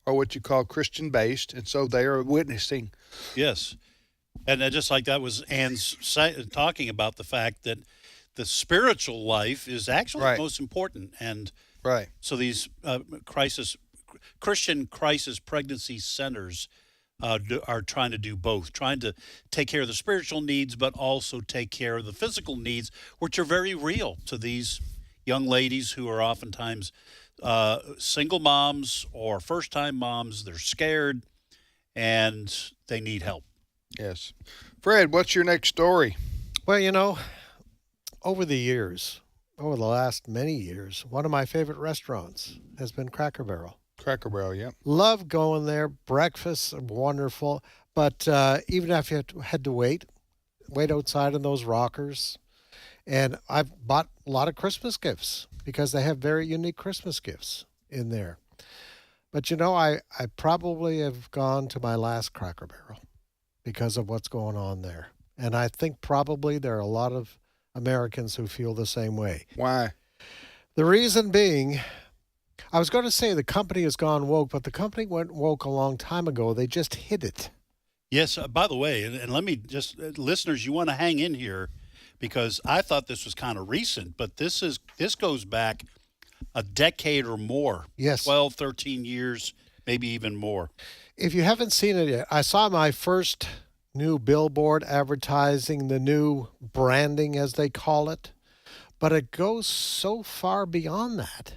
what you call Christian based, and so they are witnessing. Yes. And just like that was Ann's talking about the fact that the spiritual life is actually most important. And so these Christian crisis pregnancy centers are trying to do both, trying to take care of the spiritual needs, but also take care of the physical needs, which are very real to these young ladies who are oftentimes single moms or first-time moms. They're scared, and they need help. Yes. Fred, what's your next story? Well, over the last many years, one of my favorite restaurants has been Cracker Barrel. Cracker Barrel, yeah. Love going there. Breakfasts are wonderful. But even if you had to wait outside in those rockers. And I've bought a lot of Christmas gifts because they have very unique Christmas gifts in there. But, I probably have gone to my last Cracker Barrel because of what's going on there. And I think probably there are a lot of Americans who feel the same way. Why? The reason being I was going to say the company has gone woke, but the company went woke a long time ago. They just hid it. Yes, by the way, and let me just, listeners, you want to hang in here because I thought this was kind of recent, but this goes back a decade or more. Yes. 12, 13 years, maybe even more. If you haven't seen it yet, I saw my first new billboard advertising the new branding, as they call it, but it goes so far beyond that.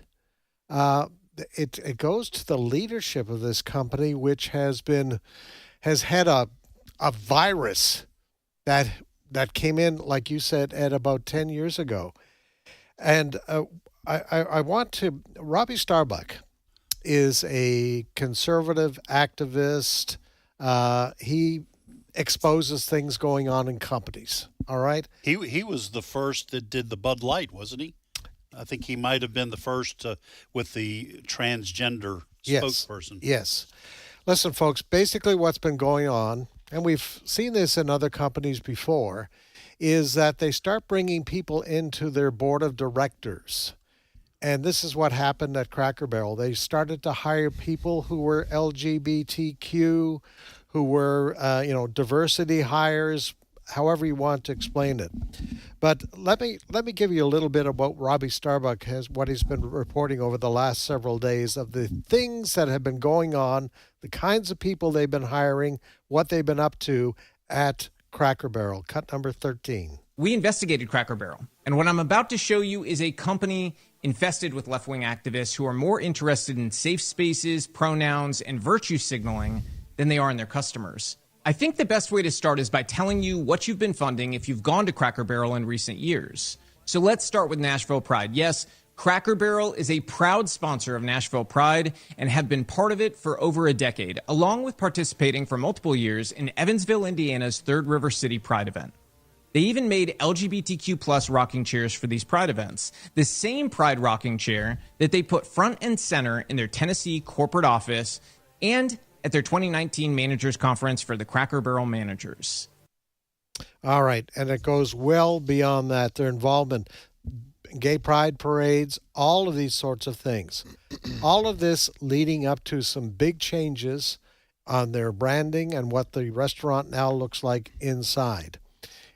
It goes to the leadership of this company, which has had a virus that came in, like you said, Ed, about 10 years ago. And I want to, Robbie Starbuck is a conservative activist. He exposes things going on in companies. All right. He was the first that did the Bud Light, wasn't he? I think he might have been the first with the transgender spokesperson. Yes. Listen, folks, basically what's been going on, and we've seen this in other companies before, is that they start bringing people into their board of directors. And this is what happened at Cracker Barrel. They started to hire people who were LGBTQ, who were, diversity hires, however you want to explain it. But let me give you a little bit about Robbie Starbuck what he's been reporting over the last several days of the things that have been going on, the kinds of people they've been hiring, what they've been up to at Cracker Barrel. Cut number 13. We investigated Cracker Barrel, and what I'm about to show you is a company infested with left-wing activists who are more interested in safe spaces, pronouns, and virtue signaling than they are in their customers. I think the best way to start is by telling you what you've been funding if you've gone to Cracker Barrel in recent years. So let's start with Nashville Pride. Yes, Cracker Barrel is a proud sponsor of Nashville Pride and have been part of it for over a decade, along with participating for multiple years in Evansville, Indiana's Third River City Pride event. They even made LGBTQ plus rocking chairs for these Pride events, the same Pride rocking chair that they put front and center in their Tennessee corporate office and at their 2019 Managers Conference for the Cracker Barrel managers. All right, and it goes well beyond that. Their involvement, gay pride parades, all of these sorts of things. All of this leading up to some big changes on their branding and what the restaurant now looks like inside.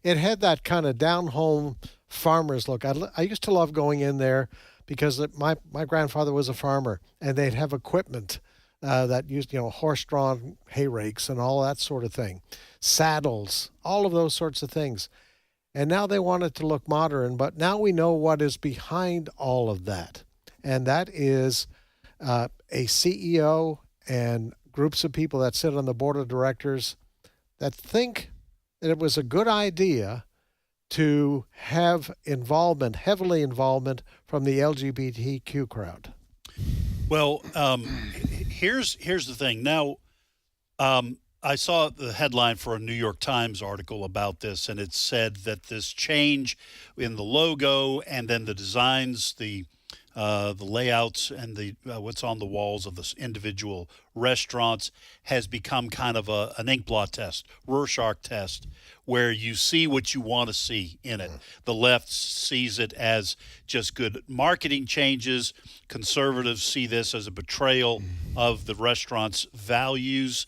It had that kind of down-home farmer's look. I used to love going in there because my grandfather was a farmer, and they'd have equipment that used, horse-drawn hay rakes and all that sort of thing, saddles, all of those sorts of things. And now they want it to look modern, but now we know what is behind all of that. And that is a CEO and groups of people that sit on the board of directors that think that it was a good idea to have heavily involvement from the LGBTQ crowd. Well, here's the thing. Now, I saw the headline for a New York Times article about this, and it said that this change in the logo and then the designs, the layouts and the what's on the walls of the individual restaurants has become kind of an ink blot test, Rorschach test, where you see what you want to see in it. The left sees it as just good marketing changes. Conservatives see this as a betrayal of the restaurant's values.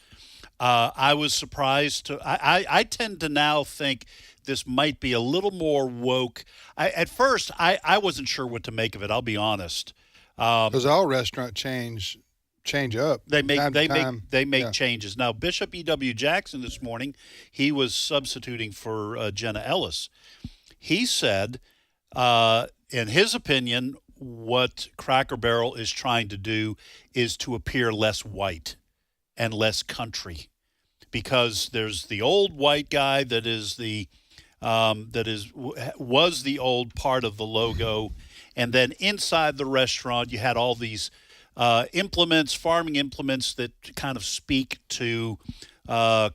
I was surprised. I tend to now think this might be a little more woke. At first, I wasn't sure what to make of it. I'll be honest. Because all restaurant change up. They make changes. Now, Bishop E.W. Jackson this morning, he was substituting for Jenna Ellis. He said, in his opinion, what Cracker Barrel is trying to do is to appear less white and less country, because there's the old white guy that was the old part of the logo, and then inside the restaurant you had all these implements, farming implements that kind of speak to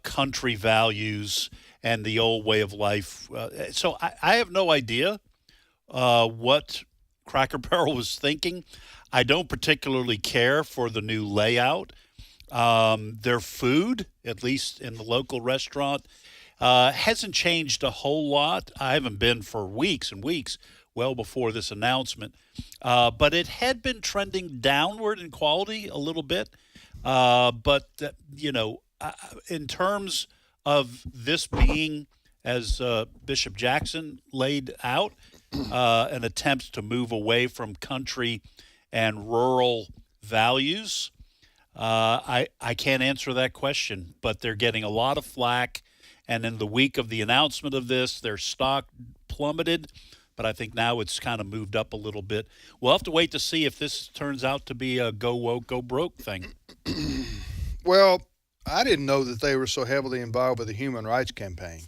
country values and the old way of life. So I have no idea what Cracker Barrel was thinking. I don't particularly care for the new layout. Their food, at least in the local restaurant, hasn't changed a whole lot. I haven't been for weeks and weeks. well before this announcement. But it had been trending downward in quality a little bit. In terms of this being, as Bishop Jackson laid out, an attempt to move away from country and rural values, I can't answer that question, but they're getting a lot of flack. And in the week of the announcement of this, their stock plummeted. But I think now it's kind of moved up a little bit. We'll have to wait to see if this turns out to be a go woke, go broke thing. Well, I didn't know that they were so heavily involved with the Human Rights Campaign.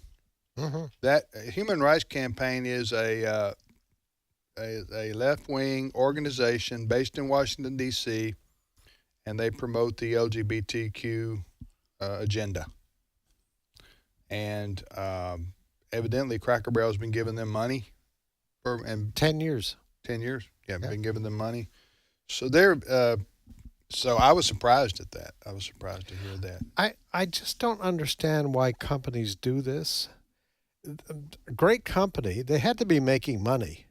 Mm-hmm. That Human Rights Campaign is a left-wing organization based in Washington, D.C., and they promote the LGBTQ agenda. And evidently Cracker Barrel's been giving them money. 10 years. 10 years, yeah, been giving them money. So so I was surprised at that. I was surprised to hear that. I just don't understand why companies do this. Great company, they had to be making money.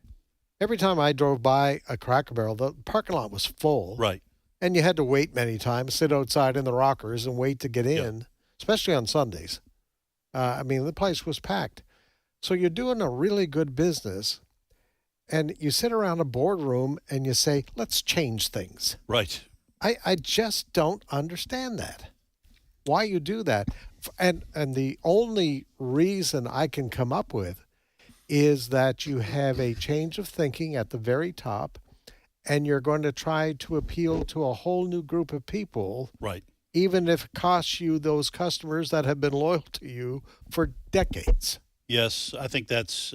Every time I drove by a Cracker Barrel, the parking lot was full. Right. And you had to wait many times, sit outside in the rockers and wait to get in, especially on Sundays. The place was packed. So you're doing a really good business, and you sit around a boardroom and you say, let's change things. Right. I just don't understand that. Why you do that. And the only reason I can come up with is that you have a change of thinking at the very top, and you're going to try to appeal to a whole new group of people. Right. Even if it costs you those customers that have been loyal to you for decades. Yes, I think that's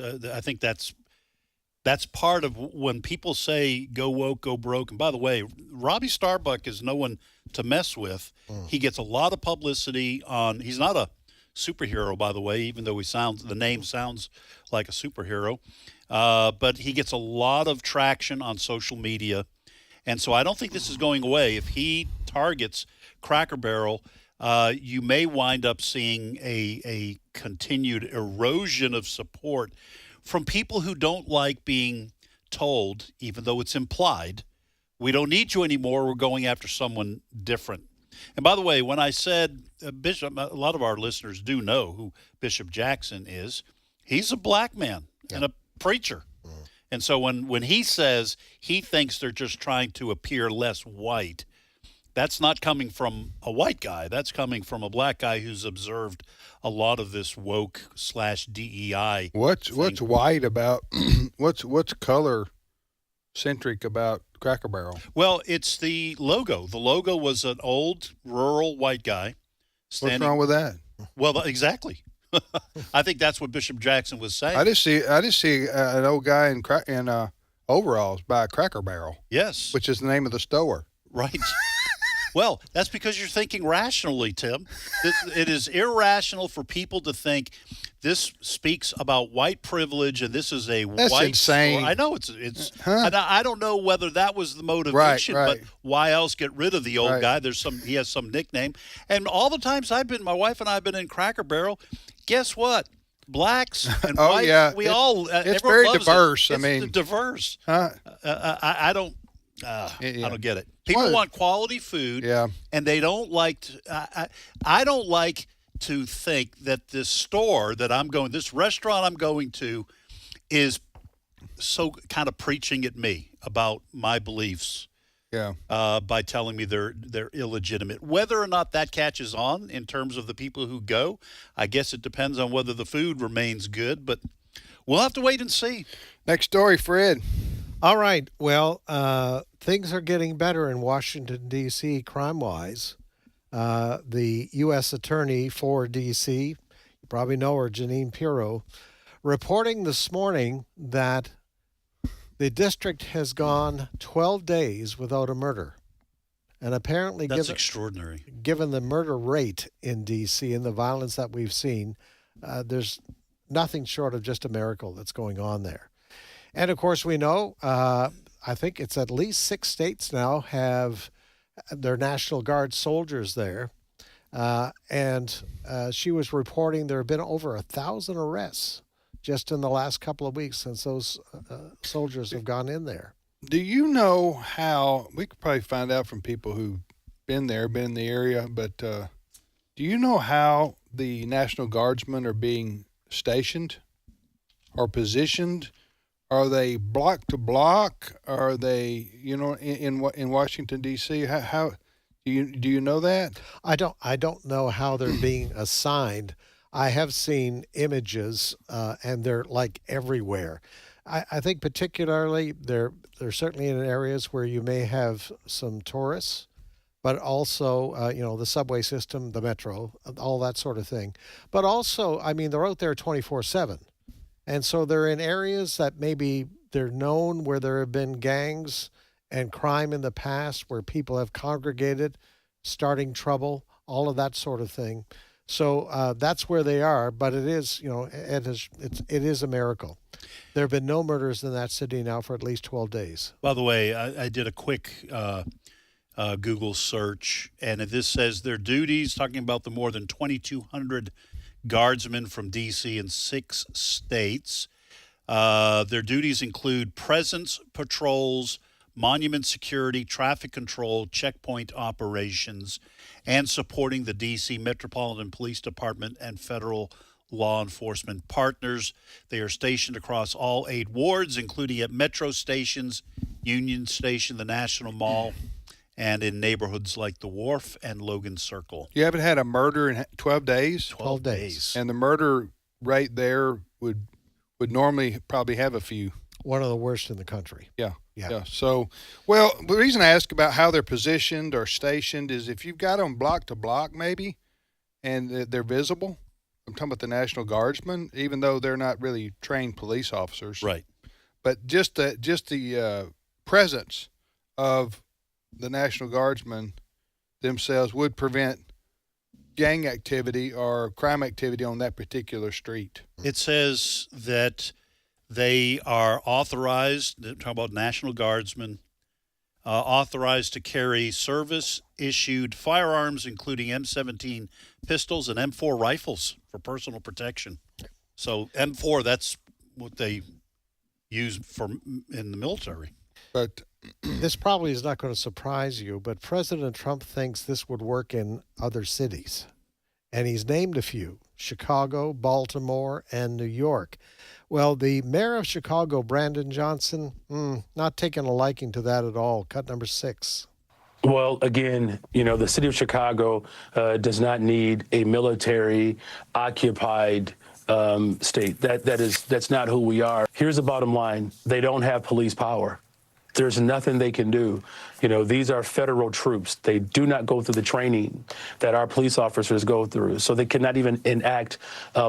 part of when people say go woke, go broke. And by the way, Robbie Starbuck is no one to mess with. He gets a lot of publicity on. He's not a superhero, by the way, even though the name sounds like a superhero. But he gets a lot of traction on social media, and so I don't think this is going away. If he targets Cracker Barrel, you may wind up seeing a continued erosion of support from people who don't like being told, even though it's implied, we don't need you anymore, we're going after someone different. And by the way, when I said Bishop, a lot of our listeners do know who Bishop Jackson is. He's a black man and a preacher. And so when he says he thinks they're just trying to appear less white, that's not coming from a white guy. That's coming from a black guy who's observed a lot of this woke / DEI. What's white about? what's color centric about Cracker Barrel? Well, it's the logo. The logo was an old rural white guy standing. What's wrong with that? Well, exactly. I think that's what Bishop Jackson was saying. I just see an old guy in overalls by a Cracker Barrel. Yes, which is the name of the store. Right. Well, that's because you're thinking rationally, Tim. It is irrational for people to think this speaks about white privilege and this is a That's white insane. store. I know it's and I don't know whether that was the motivation, right. but why else get rid of the old guy? He has some nickname. And all the times my wife and I have been in Cracker Barrel, guess what? Blacks and whites, it's very diverse. It's diverse. I don't get it. People want quality food, and they don't like to. I don't like to think that this restaurant I'm going to, is so kind of preaching at me about my beliefs. Yeah. By telling me they're illegitimate. Whether or not that catches on in terms of the people who go, I guess it depends on whether the food remains good. But we'll have to wait and see. Next story, Fred. All right. Well, things are getting better in Washington, D.C., crime-wise. The U.S. Attorney for D.C., you probably know her, Janine Pirro, reporting this morning that the district has gone 12 days without a murder. And apparently, that's extraordinary. Given the murder rate in D.C. and the violence that we've seen, there's nothing short of just a miracle that's going on there. And, of course, we know, I think it's at least 6 states now have their National Guard soldiers there. And she was reporting there have been over 1,000 arrests just in the last couple of weeks since those soldiers have gone in there. Do you know how, we could probably find out from people who've been in the area, but do you know how the National Guardsmen are being stationed or positioned? Are they block to block? Are they, in Washington, D.C.? How do you know that? I don't know how they're being assigned. I have seen images, and they're like everywhere. I think particularly they're certainly in areas where you may have some tourists, but also, the subway system, the metro, all that sort of thing. But also, I mean, they're out there 24/7. And so they're in areas that maybe they're known where there have been gangs and crime in the past where people have congregated, starting trouble, all of that sort of thing. So that's where they are. But it is, it is a miracle. There have been no murders in that city now for at least 12 days. By the way, I did a quick Google search, and this says their duties, talking about the more than 2,200 guardsmen from D.C. and 6 states. Their duties include presence patrols, monument security, traffic control, checkpoint operations, and supporting the D.C. Metropolitan Police Department and federal law enforcement partners. They are stationed across all 8 wards, including at metro stations, Union Station, the National Mall, and in neighborhoods like the Wharf and Logan Circle. You haven't had a murder in 12 days? 12 days. And the murder rate there would normally probably have a few. One of the worst in the country. Yeah. So, well, the reason I ask about how they're positioned or stationed is if you've got them block to block maybe, and they're visible. I'm talking about the National Guardsmen, even though they're not really trained police officers. Right. But just the presence of the National Guardsmen themselves would prevent gang activity or crime activity on that particular street. It says that they are authorized, talk about National Guardsmen, authorized to carry service-issued firearms, including M17 pistols and M4 rifles for personal protection. So M4, that's what they use in the military. But this probably is not going to surprise you, but President Trump thinks this would work in other cities. And he's named a few: Chicago, Baltimore, and New York. Well, the mayor of Chicago, Brandon Johnson, not taking a liking to that at all. Cut number 6. Well, again, the city of Chicago does not need a military-occupied state. That's not who we are. Here's the bottom line: they don't have police power. There's nothing they can do. These are federal troops. They do not go through the training that our police officers go through, so they cannot even enact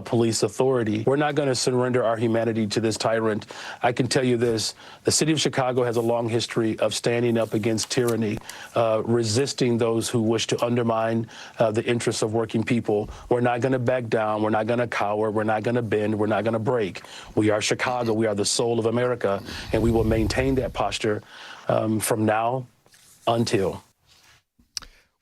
police authority. We're not going to surrender our humanity to this tyrant. I can tell you this: the city of Chicago has a long history of standing up against tyranny, resisting those who wish to undermine the interests of working people. We're not going to back down. We're not going to cower. We're not going to bend. We're not going to break. We are Chicago. We are the soul of America, and we will maintain that posture from now until.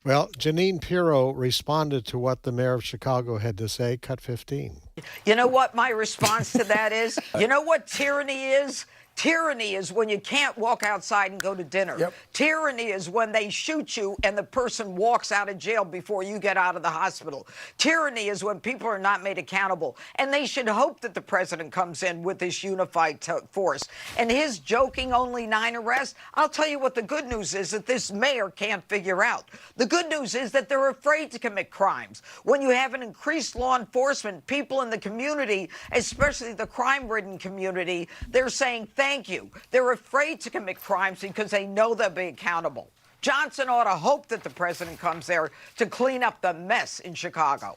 Well, Janine Pirro responded to what the mayor of Chicago had to say. Cut 15. You know what my response to that is? You know what tyranny is? Tyranny is when you can't walk outside and go to dinner. Yep. Tyranny is when they shoot you and the person walks out of jail before you get out of the hospital. Tyranny is when people are not made accountable. And they should hope that the president comes in with this unified force. And his joking only 9 arrests, I'll tell you what the good news is that this mayor can't figure out. The good news is that they're afraid to commit crimes. When you have an increased law enforcement, people in the community, especially the crime-ridden community, they're saying, thank you. They're afraid to commit crimes because they know they'll be accountable. Johnson ought to hope that the president comes there to clean up the mess in Chicago.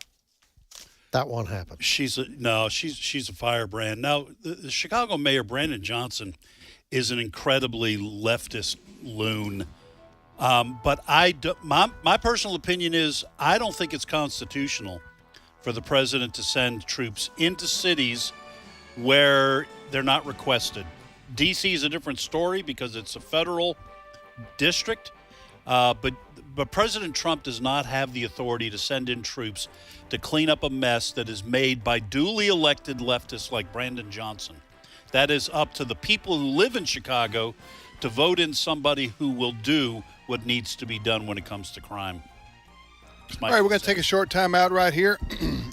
That won't happen. She's a firebrand. Now, the Chicago mayor, Brandon Johnson, is an incredibly leftist loon. But my personal opinion is I don't think it's constitutional for the president to send troops into cities where they're not requested. D.C. is a different story because it's a federal district, but But President Trump does not have the authority to send in troops to clean up a mess that is made by duly elected leftists like Brandon Johnson. That is up to the people who live in Chicago to vote in somebody who will do what needs to be done when it comes to crime. All right, we're going to take a short time out right here.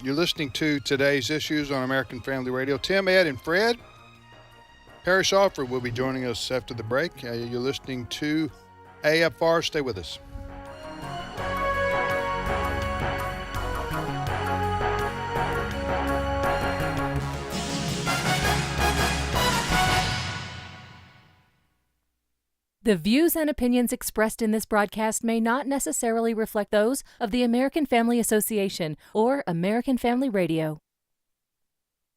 You're listening to Today's Issues on American Family Radio. Tim, Ed, and Fred. Parrish Alford will be joining us after the break. You're listening to AFR. Stay with us. The views and opinions expressed in this broadcast may not necessarily reflect those of the American Family Association or American Family Radio.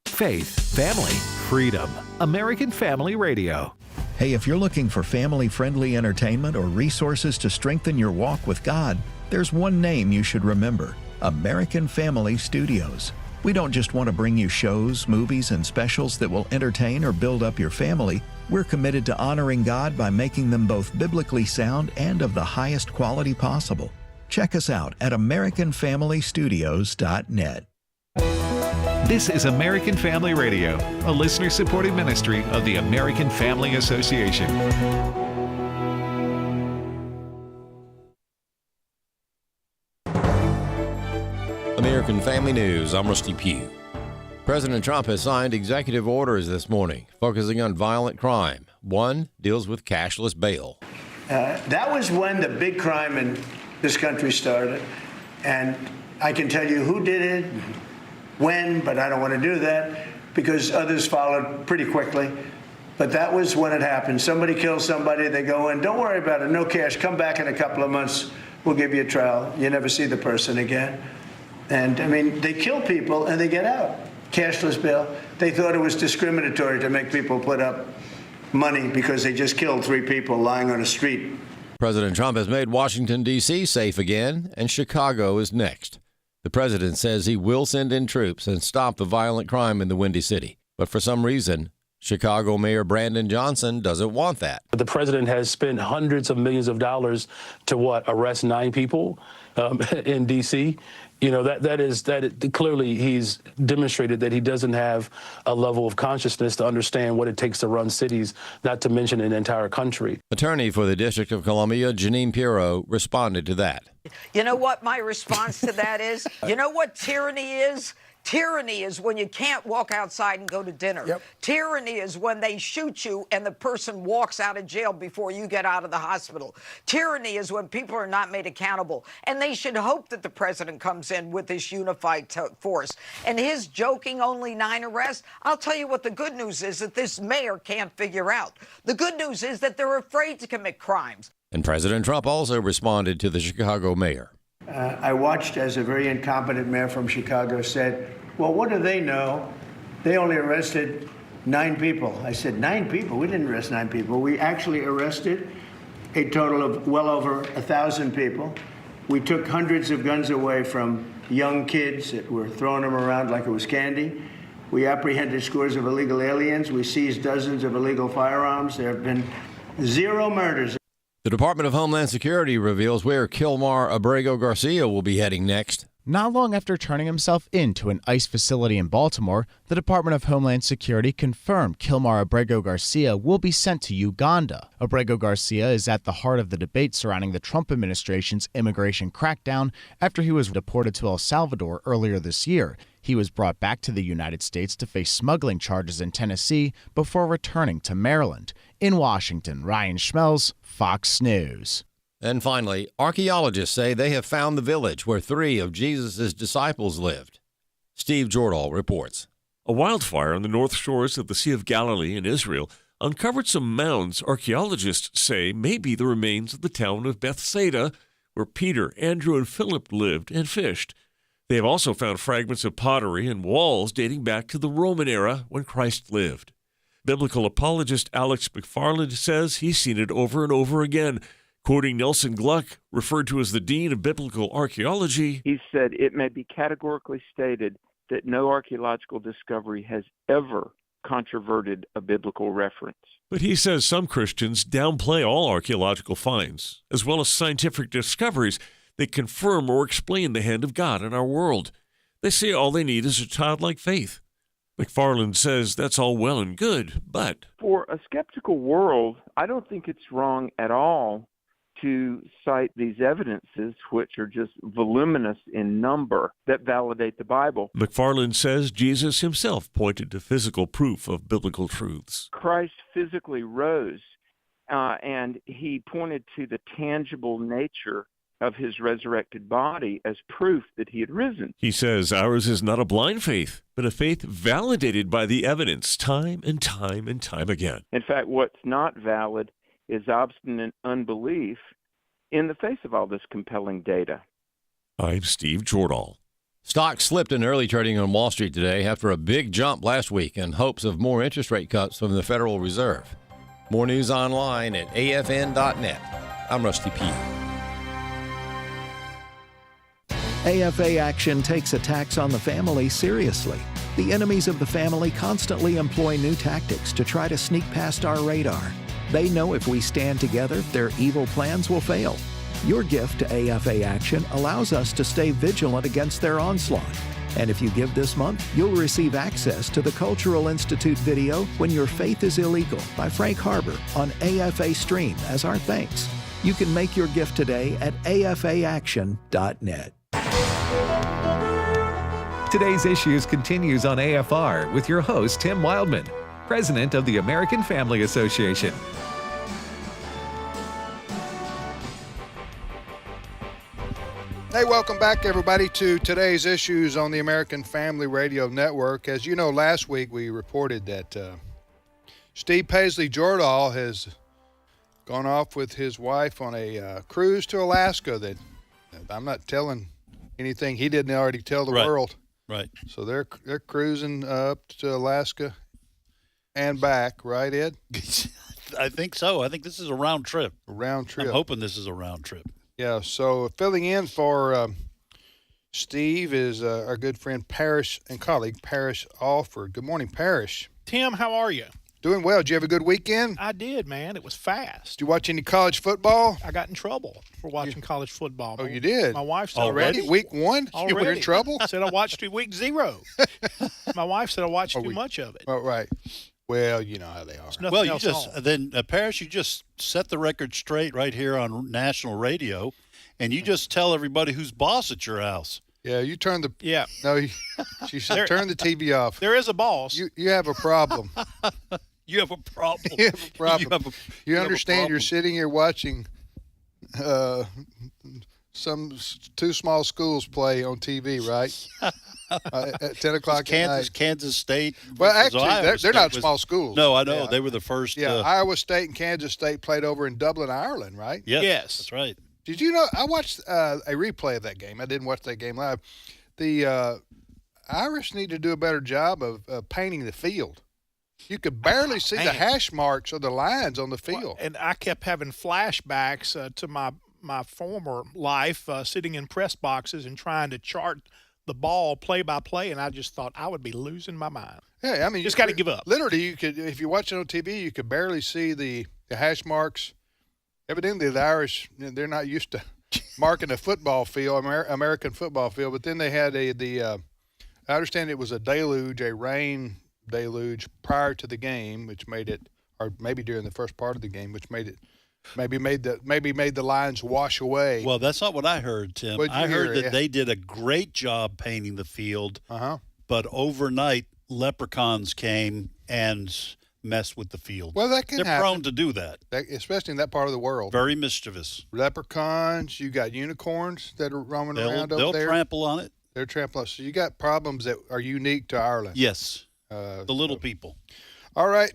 Faith, family, freedom. American Family Radio. Hey, if you're looking for family-friendly entertainment or resources to strengthen your walk with God, there's one name you should remember: American Family Studios. We don't just want to bring you shows, movies, and specials that will entertain or build up your family. We're committed to honoring God by making them both biblically sound and of the highest quality possible. Check us out at AmericanFamilyStudios.net. This is American Family Radio, a listener-supported ministry of the American Family Association. American Family News, I'm Rusty Pugh. President Trump has signed executive orders this morning focusing on violent crime. One deals with cashless bail. That was when the big crime in this country started. And I can tell you who did it, when, but I don't want to do that because others followed pretty quickly. But that was when it happened. Somebody kills somebody, they go in, don't worry about it, no cash, come back in a couple of months, we'll give you a trial. You never see the person again. And I mean, they kill people and they get out. Cashless bail. They thought it was discriminatory to make people put up money because they just killed 3 people lying on a street. President Trump has made Washington, D.C. safe again, and Chicago is next. The president says he will send in troops and stop the violent crime in the Windy City. But for some reason, Chicago Mayor Brandon Johnson doesn't want that. The president has spent hundreds of millions of dollars to arrest 9 people in D.C. You know, clearly he's demonstrated that he doesn't have a level of consciousness to understand what it takes to run cities, not to mention an entire country. Attorney for the District of Columbia, Janine Pirro, responded to that. You know what my response to that is? You know what tyranny is? Tyranny is when you can't walk outside and go to dinner. Yep. Tyranny is when they shoot you and the person walks out of jail before you get out of the hospital. Tyranny is when people are not made accountable. And they should hope that the president comes in with this unified force. And his joking only 9 arrests, I'll tell you what the good news is that this mayor can't figure out. The good news is that they're afraid to commit crimes. And President Trump also responded to the Chicago mayor. I watched as a very incompetent mayor from Chicago said, well, what do they know? They only arrested 9 people. I said, 9 people? We didn't arrest 9 people. We actually arrested a total of well over 1,000 people. We took hundreds of guns away from young kids that were throwing them around like it was candy. We apprehended scores of illegal aliens. We seized dozens of illegal firearms. There have been 0 murders. The Department of Homeland Security reveals where Kilmar Abrego Garcia will be heading next. Not long after turning himself in to an ICE facility in Baltimore, the Department of Homeland Security confirmed Kilmar Abrego Garcia will be sent to Uganda. Abrego Garcia is at the heart of the debate surrounding the Trump administration's immigration crackdown after he was deported to El Salvador earlier this year. He was brought back to the United States to face smuggling charges in Tennessee before returning to Maryland. In Washington, Ryan Schmelz, Fox News. And finally, archaeologists say they have found the village where 3 of Jesus' disciples lived. Steve Jordahl reports. A wildfire on the north shores of the Sea of Galilee in Israel uncovered some mounds archaeologists say may be the remains of the town of Bethsaida, where Peter, Andrew, and Philip lived and fished. They have also found fragments of pottery and walls dating back to the Roman era when Christ lived. Biblical apologist Alex McFarland says he's seen it over and over again. Quoting Nelson Gluck, referred to as the Dean of Biblical Archaeology, he said it may be categorically stated that no archaeological discovery has ever controverted a biblical reference. But he says some Christians downplay all archaeological finds, as well as scientific discoveries that confirm or explain the hand of God in our world. They say all they need is a childlike faith. McFarland says that's all well and good, but For a skeptical world, I don't think it's wrong at all to cite these evidences, which are just voluminous in number, that validate the Bible. McFarland says Jesus himself pointed to physical proof of biblical truths. Christ physically rose, and he pointed to the tangible nature of his resurrected body as proof that he had risen. He says ours is not a blind faith, but a faith validated by the evidence time and time and time again. In fact, what's not valid is obstinate unbelief in the face of all this compelling data. I'm Steve Jordahl. Stocks slipped in early trading on Wall Street today after a big jump last week in hopes of more interest rate cuts from the Federal Reserve. More news online at afn.net. I'm Rusty Pugh. AFA Action takes attacks on the family seriously. The enemies of the family constantly employ new tactics to try to sneak past our radar. They know if we stand together, their evil plans will fail. Your gift to AFA Action allows us to stay vigilant against their onslaught. And if you give this month, you'll receive access to the Cultural Institute video When Your Faith is Illegal by Frank Harbor on AFA Stream as our thanks. You can make your gift today at afaaction.net. Today's Issues continues on AFR with your host, Tim Wildmon, president of the American Family Association. Hey, welcome back, everybody, to today's Issues on the American Family Radio Network. As you know, last week we reported that Steve Paisley Jordahl has gone off with his wife on a cruise to Alaska that I'm not telling anything he didn't already tell the world. Right. So they're cruising up to Alaska and back, right, Ed? I think so. I think this is a round trip. A round trip. I'm hoping this is a round trip. Yeah, so filling in for Steve is our good friend Parrish and colleague Parrish Alford. Good morning, Parrish. Tim, how are you? Doing well. Did you have a good weekend? I did, man. It was fast. Did you watch any college football? I got in trouble for watching college football. Oh, you did? My wife said already? Week one? Already. You were in trouble? Said I watched week 0. My wife said I watched too much of it. Oh, right. Well, you know how they are. Well, you just then Parrish, you just set the record straight right here on national radio, and you just tell everybody who's boss at your house. Yeah, you turn the no. She said turn the TV off. There is a boss. You have a problem. You have a problem. You have a problem. You understand? You're sitting here watching some two small schools play on TV, right? At 10 o'clock at night. Kansas State. Well, actually, they're not small schools. No, I know. They were the first. Yeah, Iowa State and Kansas State played over in Dublin, Ireland, right? Yes. That's right. Did you know? I watched a replay of that game. I didn't watch that game live. The Irish need to do a better job of painting the field. You could barely see the hash marks or the lines on the field. Well, and I kept having flashbacks to my former life, sitting in press boxes and trying to chart the ball play by play, and I just thought I would be losing my mind. Yeah, I mean, just got to give up. Literally, you could, if you watch it on TV, you could barely see the hash marks. Evidently, the Irish, they're not used to marking a football field, American football field. But then they had I understand it was a rain deluge prior to the game, which made it, or maybe during the first part of the game, which made it, maybe made the lines wash away. Well, that's not what I heard, Tim. I heard that they did a great job painting the field, but overnight leprechauns came and messed with the field. Well, that can happen. They're prone to do that. Especially in that part of the world. Very mischievous. Leprechauns, you got unicorns that are roaming around over there. They'll trample on it. They're trampling. So you got problems that are unique to Ireland. Yes. The little people. All right.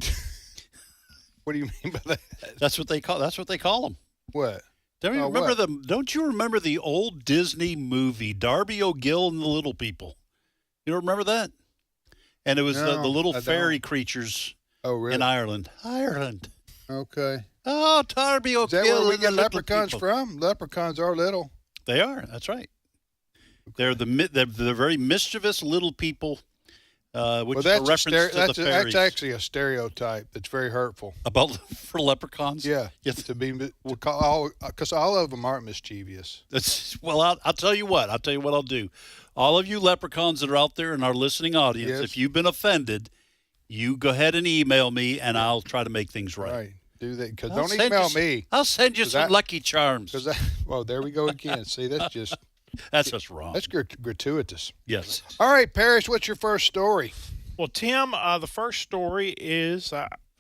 What do you mean by that? That's what they call them. What? Don't you remember the old Disney movie Darby O'Gill and the Little People? You don't remember that? And it was the little fairy creatures in Ireland. Ireland. Okay. Oh, Darby O'Gill. Is that where we get leprechauns from? Leprechauns are little. They are. That's right. They're the very mischievous little people which that's is a reference to the fairies. That's actually a stereotype that's very hurtful. For leprechauns? Yeah. Yes. Because all of them aren't mischievous. I'll tell you what. I'll do. All of you leprechauns that are out there in our listening audience, Yes. if you've been offended, you go ahead and email me, and I'll try to make things right. Right. Do that. Because don't email me. I'll send you some Lucky Charms. Well, there we go again. See, that's just wrong. That's gratuitous. Yes. All right, Parrish, what's your first story? Well, Tim, the first story is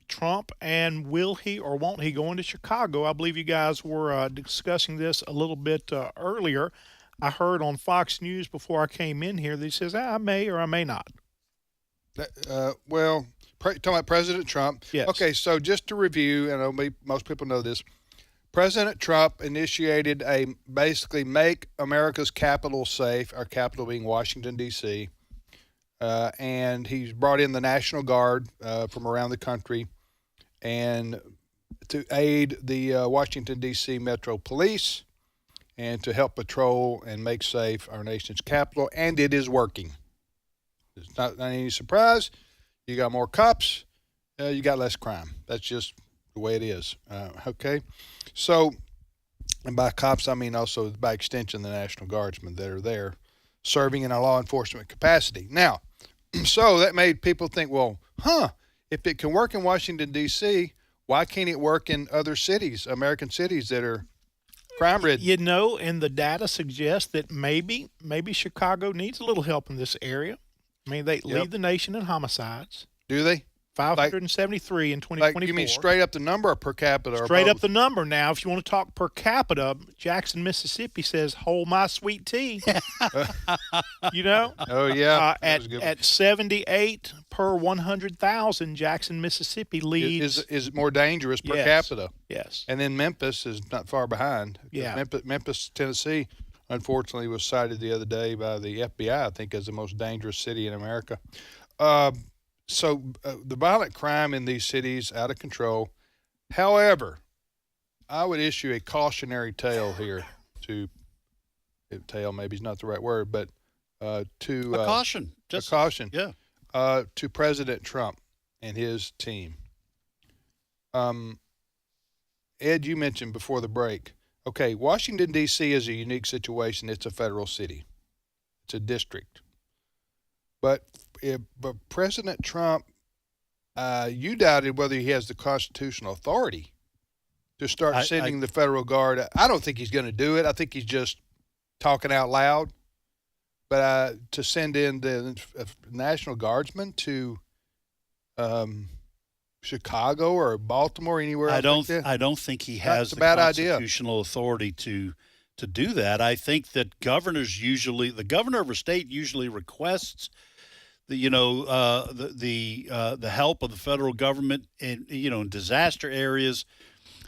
Trump, and will he or won't he go into Chicago? I believe you guys were discussing this a little bit earlier. I heard on Fox News before I came in here that he says, I may or I may not. Talking about President Trump. Yes. Okay, so just to review, and most people know this, President Trump initiated a basically make America's capital safe, our capital being Washington, D.C., and he's brought in the National Guard from around the country and to aid the Washington, D.C. Metro Police and to help patrol and make safe our nation's capital, and it is working. It's not any surprise. You got more cops, you got less crime. That's just the way it is. Okay? So, and by cops, I mean also by extension the National Guardsmen that are there serving in a law enforcement capacity. Now, so that made people think, well, if it can work in Washington, D.C., why can't it work in other cities, American cities that are crime-ridden? And the data suggests that maybe Chicago needs a little help in this area. I mean, they lead the nation in homicides. Do they? 573 in 2024. You mean straight up the number or per capita? Straight up the number. Now, if you want to talk per capita, Jackson, Mississippi says, hold my sweet tea. Oh, yeah. At 78 per 100,000, Jackson, Mississippi leads. Is more dangerous per capita. Yes. And then Memphis is not far behind. Yeah. Memphis, Tennessee, unfortunately, was cited the other day by the FBI, I think, as the most dangerous city in America. So the violent crime in these cities out of control. However, I would issue a cautionary tale here tale maybe is not the right word, but to a caution. A caution. Yeah. To President Trump and his team. Ed, you mentioned before the break. Okay, Washington, D.C. is a unique situation. It's a federal city. It's a district. But President Trump, you doubted whether he has the constitutional authority to start sending the federal guard. I don't think he's going to do it. I think he's just talking out loud. But to send in the National Guardsmen to Chicago or Baltimore, anywhere else I don't think he has the constitutional authority to do that. I think that the governor of a state usually requests the help of the federal government in disaster areas.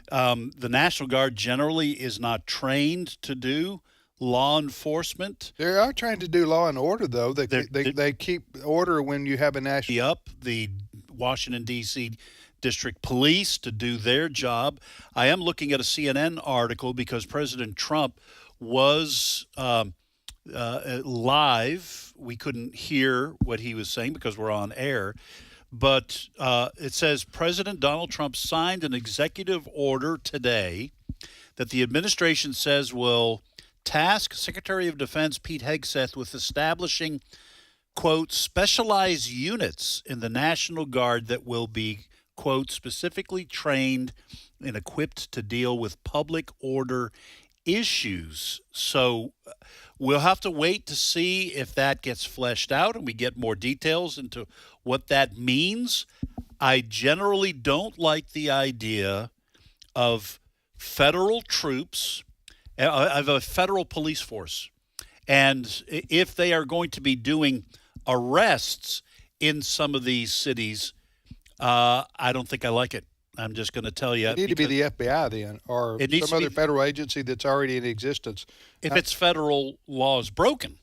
The National Guard generally is not trained to do law enforcement. They are trying to do law and order, though. They keep order when you have a national. The Washington, D.C. District Police to do their job. I am looking at a CNN article because President Trump was live. We couldn't hear what he was saying because we're on air. But it says President Donald Trump signed an executive order today that the administration says will task Secretary of Defense Pete Hegseth with establishing, quote, specialized units in the National Guard that will be, quote, specifically trained and equipped to deal with public order issues. So we'll have to wait to see if that gets fleshed out and we get more details into what that means. I generally don't like the idea of federal troops, of a federal police force. And if they are going to be doing arrests in some of these cities, I don't think I like it. I'm just going to tell you. It need to be the FBI then, or some other federal agency that's already in existence. If it's federal laws broken.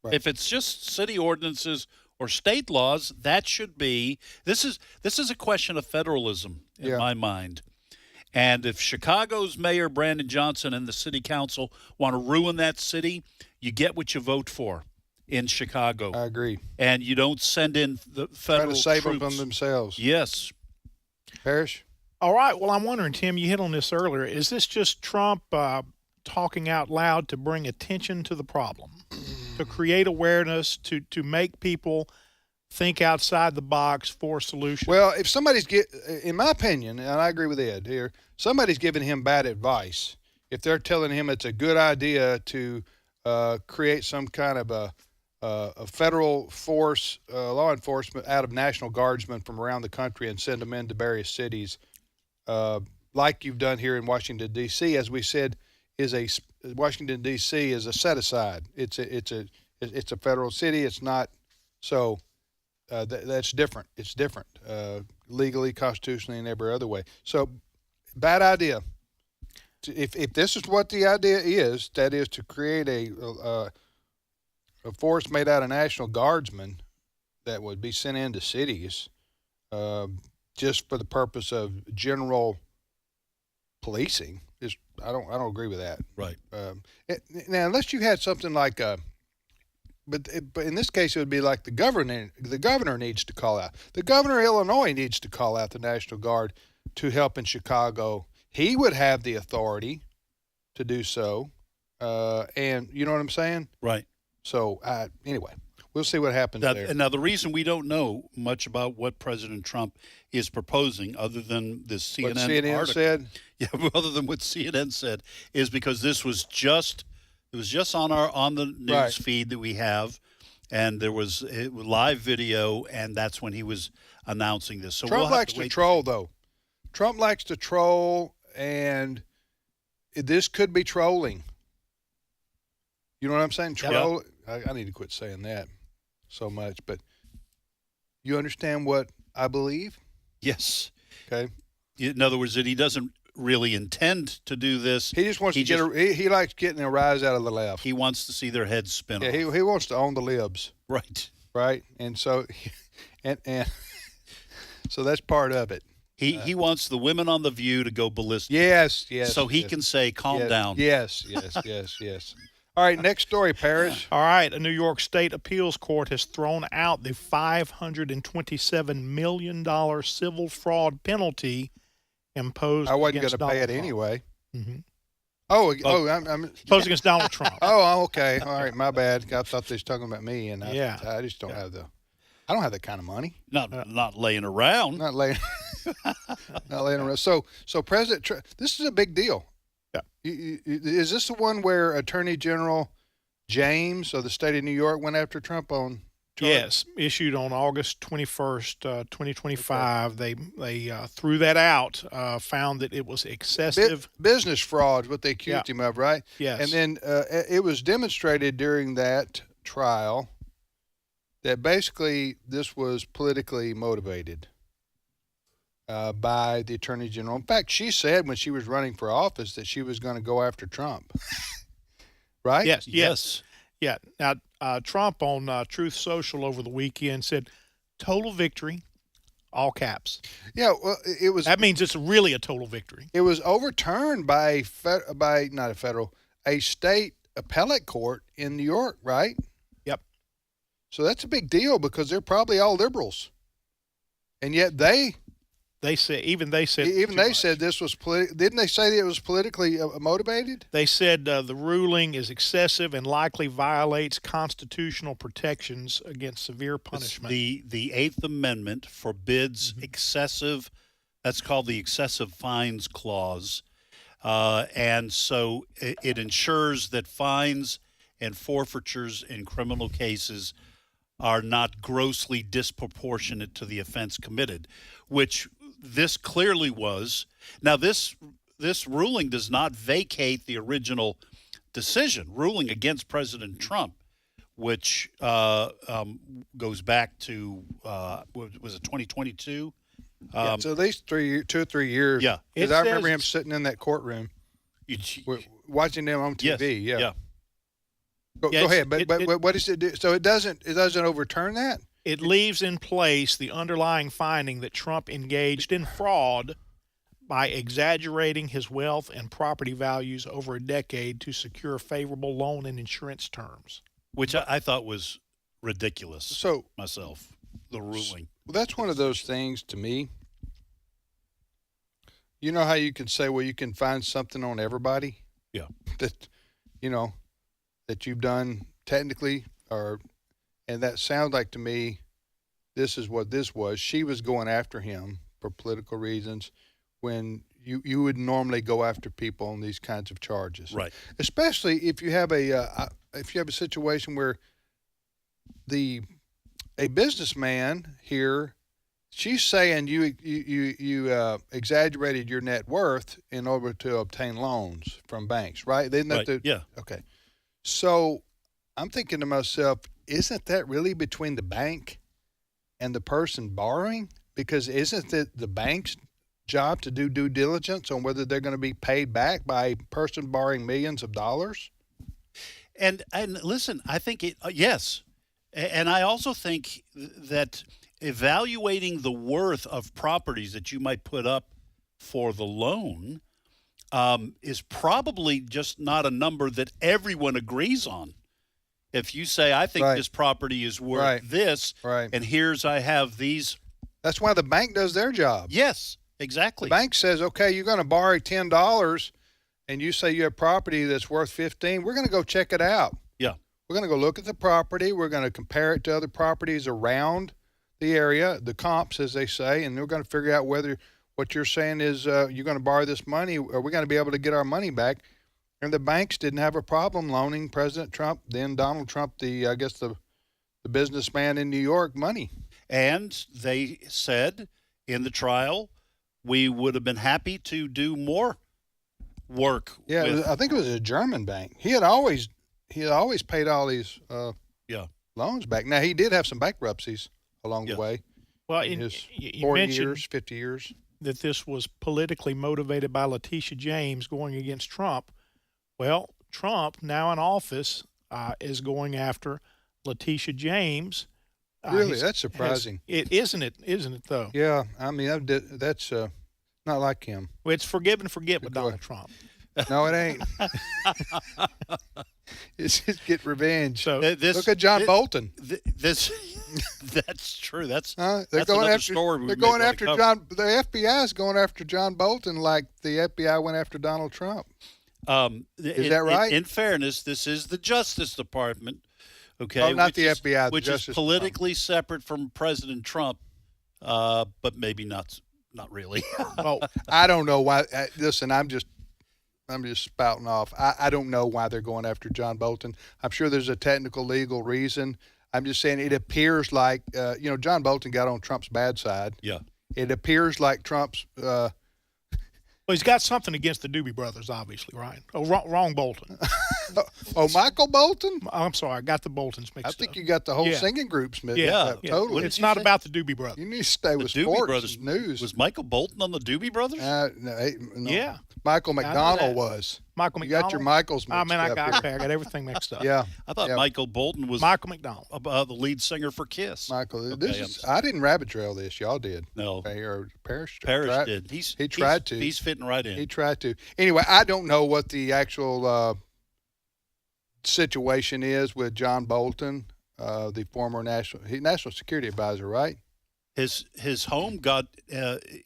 Right. If it's just city ordinances or state laws, that should be. This is a question of federalism in my mind. And if Chicago's Mayor Brandon Johnson and the city council want to ruin that city, you get what you vote for. in Chicago. I agree. And you don't send in the federal Try to save troops. them from themselves. Yes. Parrish? All right. Well, I'm wondering, Tim, you hit on this earlier. Is this just Trump talking out loud to bring attention to the problem, to create awareness, to make people think outside the box for solutions? Well, if somebody's in my opinion, and I agree with Ed here, somebody's giving him bad advice. If they're telling him it's a good idea to create some kind of a federal force, law enforcement out of National Guardsmen from around the country and send them into various cities, like you've done here in Washington D.C., as we said, Washington D.C. is a set aside. It's a federal city. It's not so. That's different. It's different legally, constitutionally, and every other way. So, bad idea. If this is what the idea is, that is to create a force made out of National Guardsmen that would be sent into cities just for the purpose of general policing, I don't agree with that. Right. Now, unless you had something like but in this case it would be like the governor needs to call out. The governor of Illinois needs to call out the National Guard to help in Chicago. He would have the authority to do so, and you know what I'm saying? Right. So anyway, we'll see what happens there. Now, the reason we don't know much about what President Trump is proposing, other than this CNN article, said, other than what CNN said, is because it was just on the news feed that we have, and there was live video, and that's when he was announcing this. So Trump likes to troll, though. Trump likes to troll, and this could be trolling. You know what I'm saying? Troll. Yeah. I need to quit saying that so much, but you understand what I believe? Yes. Okay. In other words, that he doesn't really intend to do this. He just wants he likes getting a rise out of the left. He wants to see their heads spin off. Yeah, he wants to own the libs. Right. Right. And so and so that's part of it. He wants the women on The View to go ballistic. Yes. So he can say, calm down. Yes. All right, next story, Paris. All right, a New York State appeals court has thrown out the $527 million civil fraud penalty imposed. I wasn't going to pay it anyway. Mm-hmm. I'm imposed against Donald Trump. Oh, okay. All right, my bad. I thought they was talking about me, and I just don't have I don't have that kind of money. Not laying around. Not laying around. So President Trump, this is a big deal. Yeah. Is this the one where Attorney General James of the state of New York went after Trump on charge? Yes, issued on August 21st, 2025. Okay. They threw that out, found that it was excessive. Business fraud, what they accused him of, right? Yes. And then it was demonstrated during that trial that basically this was politically motivated by the Attorney General. In fact, she said when she was running for office that she was going to go after Trump. Right? Yes. Yeah. Now, Trump on Truth Social over the weekend said, total victory, all caps. Yeah, well, it was. That means it's really a total victory. It was overturned by a state appellate court in New York, right? Yep. So that's a big deal because they're probably all liberals. And yet they said this was didn't they say that it was politically motivated? They said the ruling is excessive and likely violates constitutional protections against severe punishment. The Eighth Amendment forbids excessive. That's called the excessive fines clause, and so it ensures that fines and forfeitures in criminal cases are not grossly disproportionate to the offense committed, which this clearly was. Now, this ruling does not vacate the original ruling against President Trump, which goes back to, was it 2022? So at least 2 or 3 years. Yeah. Because I remember him sitting in that courtroom watching them on TV. Yes, yeah. Go ahead, but what does it do? So it doesn't overturn that? It leaves in place the underlying finding that Trump engaged in fraud by exaggerating his wealth and property values over a decade to secure favorable loan and insurance terms. which I thought was ridiculous. So myself, the ruling. Well, that's one of those things to me. You know how you can say, well, you can find something on everybody? Yeah. That, that you've done technically, and that sounds like to me, this is what this was. She was going after him for political reasons when you would normally go after people on these kinds of charges. Right. Especially if you have a situation where a businessman here, she's saying you exaggerated your net worth in order to obtain loans from banks, right? Isn't that Right. Yeah. Okay. So I'm thinking to myself, isn't that really between the bank and the person borrowing? Because isn't it the bank's job to do due diligence on whether they're going to be paid back by a person borrowing millions of dollars? And listen, I think yes. And I also think that evaluating the worth of properties that you might put up for the loan is probably just not a number that everyone agrees on. If you say, I think this property is worth this, and I have these. That's why the bank does their job. Yes, exactly. The bank says, okay, you're going to borrow $10 and you say you have property that's worth $15. We're going to go check it out. Yeah. We're going to go look at the property. We're going to compare it to other properties around the area, the comps, as they say, and we're going to figure out whether what you're saying is you're going to borrow this money, or we're going to be able to get our money back. And the banks didn't have a problem loaning President Trump, then Donald Trump, the businessman in New York, money. And they said in the trial, we would have been happy to do more work. Yeah, I think it was a German bank. He had always paid all these loans back. Now, he did have some bankruptcies along the way. Well, in his you 40 mentioned years, 50 years. That this was politically motivated by Letitia James going against Trump. Well, Trump, now in office, is going after Letitia James. Really? That's surprising. Isn't it, though? Yeah. I mean, that's not like him. Well, it's forgive and forget with Donald Trump. No, it ain't. It's just get revenge. So look at John Bolton. That's true. That's going after story. They're going after John. The FBI is going after John Bolton like the FBI went after Donald Trump. Is that right? In fairness, this is the Justice Department. Okay, oh, not the FBI, which is politically separate from President Trump, but maybe not really. Well, I don't know why. Listen, I'm just spouting off. I don't know why they're going after John Bolton. I'm sure there's a technical, legal reason. I'm just saying it appears like, John Bolton got on Trump's bad side. Yeah. It appears like Trump's. Well, he's got something against the Doobie Brothers, obviously, right? Oh, wrong Bolton. Michael Bolton? I'm sorry, I got the Boltons mixed up. I think you got the whole singing groups mixed up. Yeah. Totally. It's not about the Doobie Brothers. You need to stay with Doobie sports Brothers news. Was Michael Bolton on the Doobie Brothers? No. Yeah. Michael McDonald was. Michael You McDonald? got your Michaels mixed up. I got everything mixed up. Yeah. I thought Michael Bolton was Michael McDonald, the lead singer for Kiss. Michael, I didn't rabbit trail this. Y'all did. No. Or Parrish did. He tried to. He's fitting right in. He tried to. Anyway, I don't know what the actual situation is with John Bolton, the former national security advisor, right? His home got didn't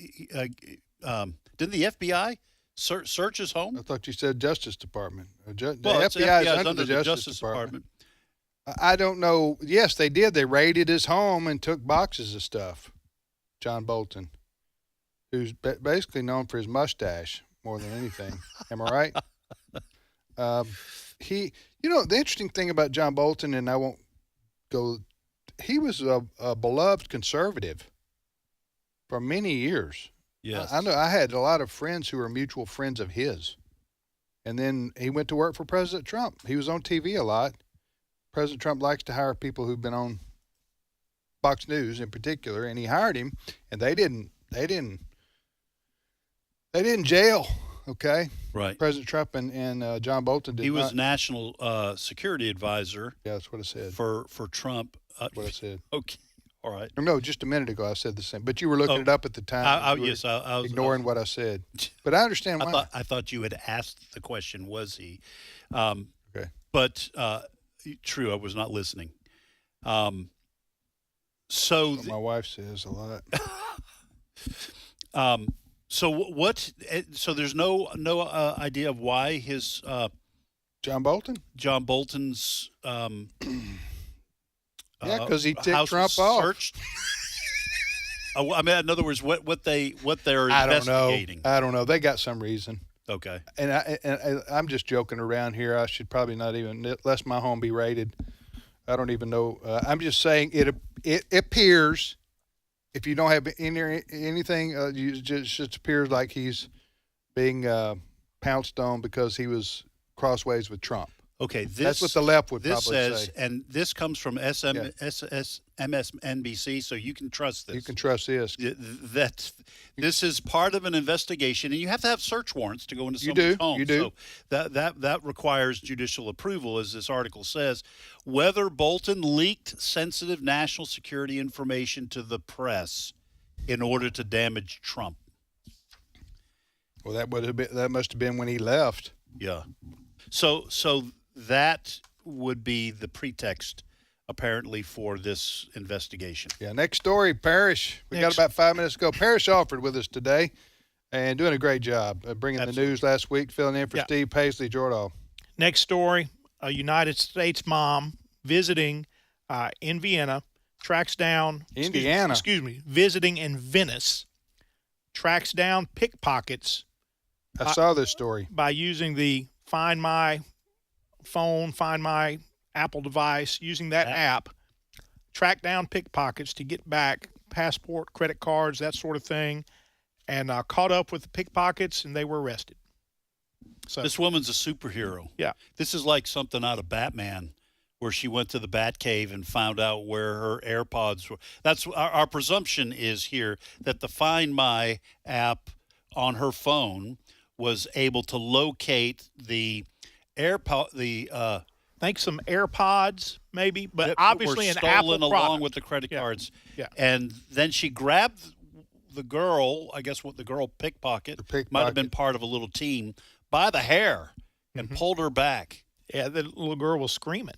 the FBI search his home? I thought you said Justice Department. The FBI is under the Justice Department. I don't know. Yes, they did. They raided his home and took boxes of stuff. John Bolton, who's basically known for his mustache more than anything. Am I right? The interesting thing about John Bolton, and I won't go, he was a beloved conservative for many years. Yes. I know I had a lot of friends who were mutual friends of his. And then he went to work for President Trump. He was on TV a lot. President Trump likes to hire people who've been on Fox News in particular, and he hired him, and they didn't jail, okay? Right. President Trump and John Bolton did. He was national security advisor. Yeah, that's what I said. For Trump. That's what I said. Okay. All right. No, just a minute ago I said the same, but you were looking it up at the time. I was ignoring what I said. But I understand why. I thought you had asked the question, was he? Okay. But True, I was not listening. So That's what my wife says a lot. So what? So there's no idea of why his John Bolton's yeah, because he ticked house Trump was off. searched. I mean, in other words, what they're investigating. I don't know. They got some reason. Okay. And I'm just joking around here. I should probably not even let my home be raided. I don't even know. I'm just saying it appears, if you don't have anything, it just appears like he's being pounced on because he was crossways with Trump. Okay, that's what the left would this probably says, say. and this comes from MSNBC, so you can trust this. You can trust this. This is part of an investigation, and you have to have search warrants to go into someone's home. You do. So that requires judicial approval, as this article says. Whether Bolton leaked sensitive national security information to the press in order to damage Trump. Well, that must have been when he left. Yeah. So that would be the pretext, apparently, for this investigation. Yeah, next story, Parrish. We got about 5 minutes to go. Parrish Alford with us today and doing a great job bringing the news last week, filling in for Steve Paisley, Jordan. Next story, a United States mom visiting in Vienna tracks down – visiting in Venice, tracks down pickpockets. I saw this story. By using the Find My phone, Find My Apple device, using that app, track down pickpockets to get back passport, credit cards, that sort of thing, and caught up with the pickpockets, and they were arrested. So this woman's a superhero. Yeah. This is like something out of Batman, where she went to the Batcave and found out where her AirPods were. That's our presumption is here that the Find My app on her phone was able to locate the I think some AirPods maybe, but that obviously were an stolen Apple along product. with the credit cards. Yeah. And then she grabbed the girl, I guess what the girl pickpocket might have been part of a little team, by the hair and pulled her back. Yeah, the little girl was screaming.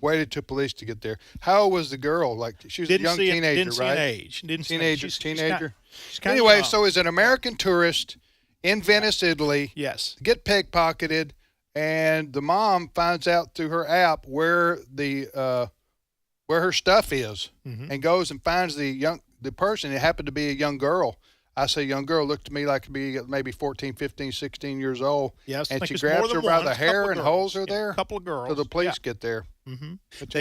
Waited till police to get there. How old was the girl? Like she was a young teenager, didn't right? See an age. Didn't teenager. She's kinda anyway, young. so is an American tourist in Venice, Italy. Yes. Get pickpocketed, and the mom finds out through her app where her stuff is, and goes and finds the person. It happened to be a young girl. I say young girl, looked to me like to be maybe 14, 15, 16 years old. Yes, and she grabs her by the hair and holds her there. A couple of girls. So the police get there. But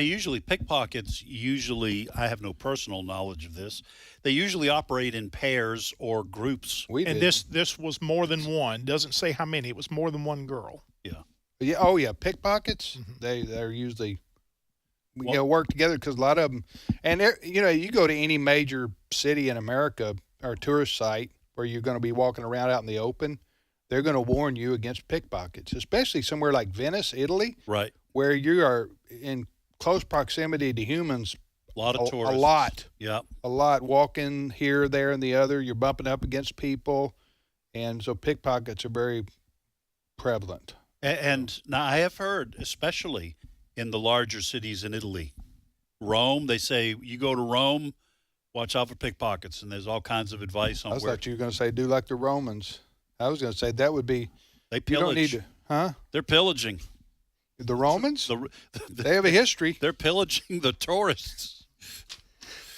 pickpockets usually, I have no personal knowledge of this, they usually operate in pairs or groups. This was more than one. Doesn't say how many. It was more than one girl. Yeah. Yeah. Oh yeah, pickpockets. They're usually work together because a lot of them, and you go to any major city in America or tourist site where you're going to be walking around out in the open, they're going to warn you against pickpockets, especially somewhere like Venice, Italy, right, where you are in close proximity to humans. A lot of tourists. A lot. Yeah. A lot walking here, there, and the other. You're bumping up against people, and so pickpockets are very prevalent. And now I have heard, especially in the larger cities in Italy, Rome, they say you go to Rome, watch out for pickpockets, and there's all kinds of advice on I thought you were going to say do like the Romans. I was going to say that would be. They pillage. You don't need to, huh? They're pillaging. The Romans? They have a history. They're pillaging the tourists.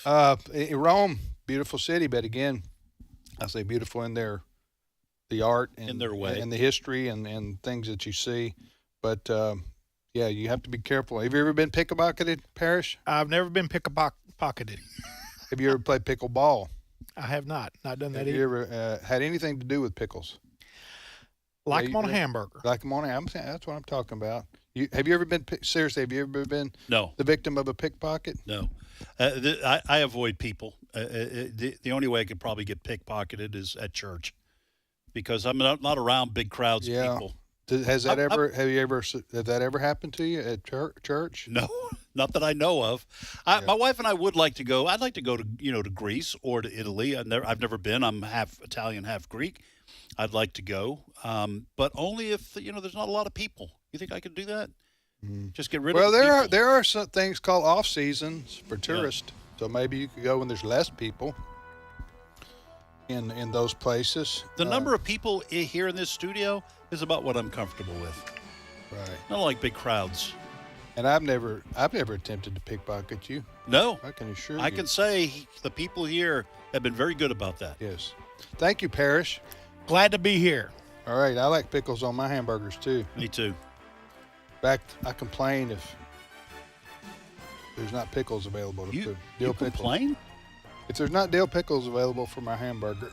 Rome, beautiful city, but again, I say beautiful in the art and in their way, and the history and things that you see. But yeah, you have to be careful. Have you ever been pickpocketed, Parrish? I've never been pickpocketed. Have you ever played pickleball? I have not. Not done that either. Have you ever had anything to do with pickles? Like them on a hamburger. Like them on a hamburger. That's what I'm talking about. Have you ever been, seriously, have you ever been the victim of a pickpocket? No. I avoid people. The only way I could probably get pickpocketed is at church because I'm not around big crowds of people. Has that ever happened to you at church? No, not that I know of. My wife and I would like to go. I'd like to go to to Greece or to Italy. I've never been. I'm half Italian, half Greek. I'd like to go, but only if there's not a lot of people. You think I could do that? Just get rid Well, of the people. there are some things called off seasons for tourists, so maybe you could go when there's less people in those places. The number of people here in this studio is about what I'm comfortable with. Right. I don't like big crowds. And I've never attempted to pickpocket you. No. I can assure you. I can say the people here have been very good about that. Yes. Thank you, Parrish. Glad to be here. All right. I like pickles on my hamburgers, too. Me too. In fact, I complain if there's not pickles available to put. You complain? If there's not dill pickles available for my hamburger,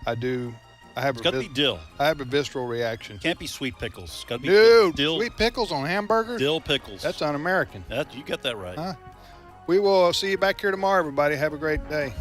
I do. It's got to be dill. I have a visceral reaction. Can't be sweet pickles. It's got to be dill. Sweet pickles on hamburgers? Dill pickles. That's un-American. You got that right. We will see you back here tomorrow, everybody. Have a great day.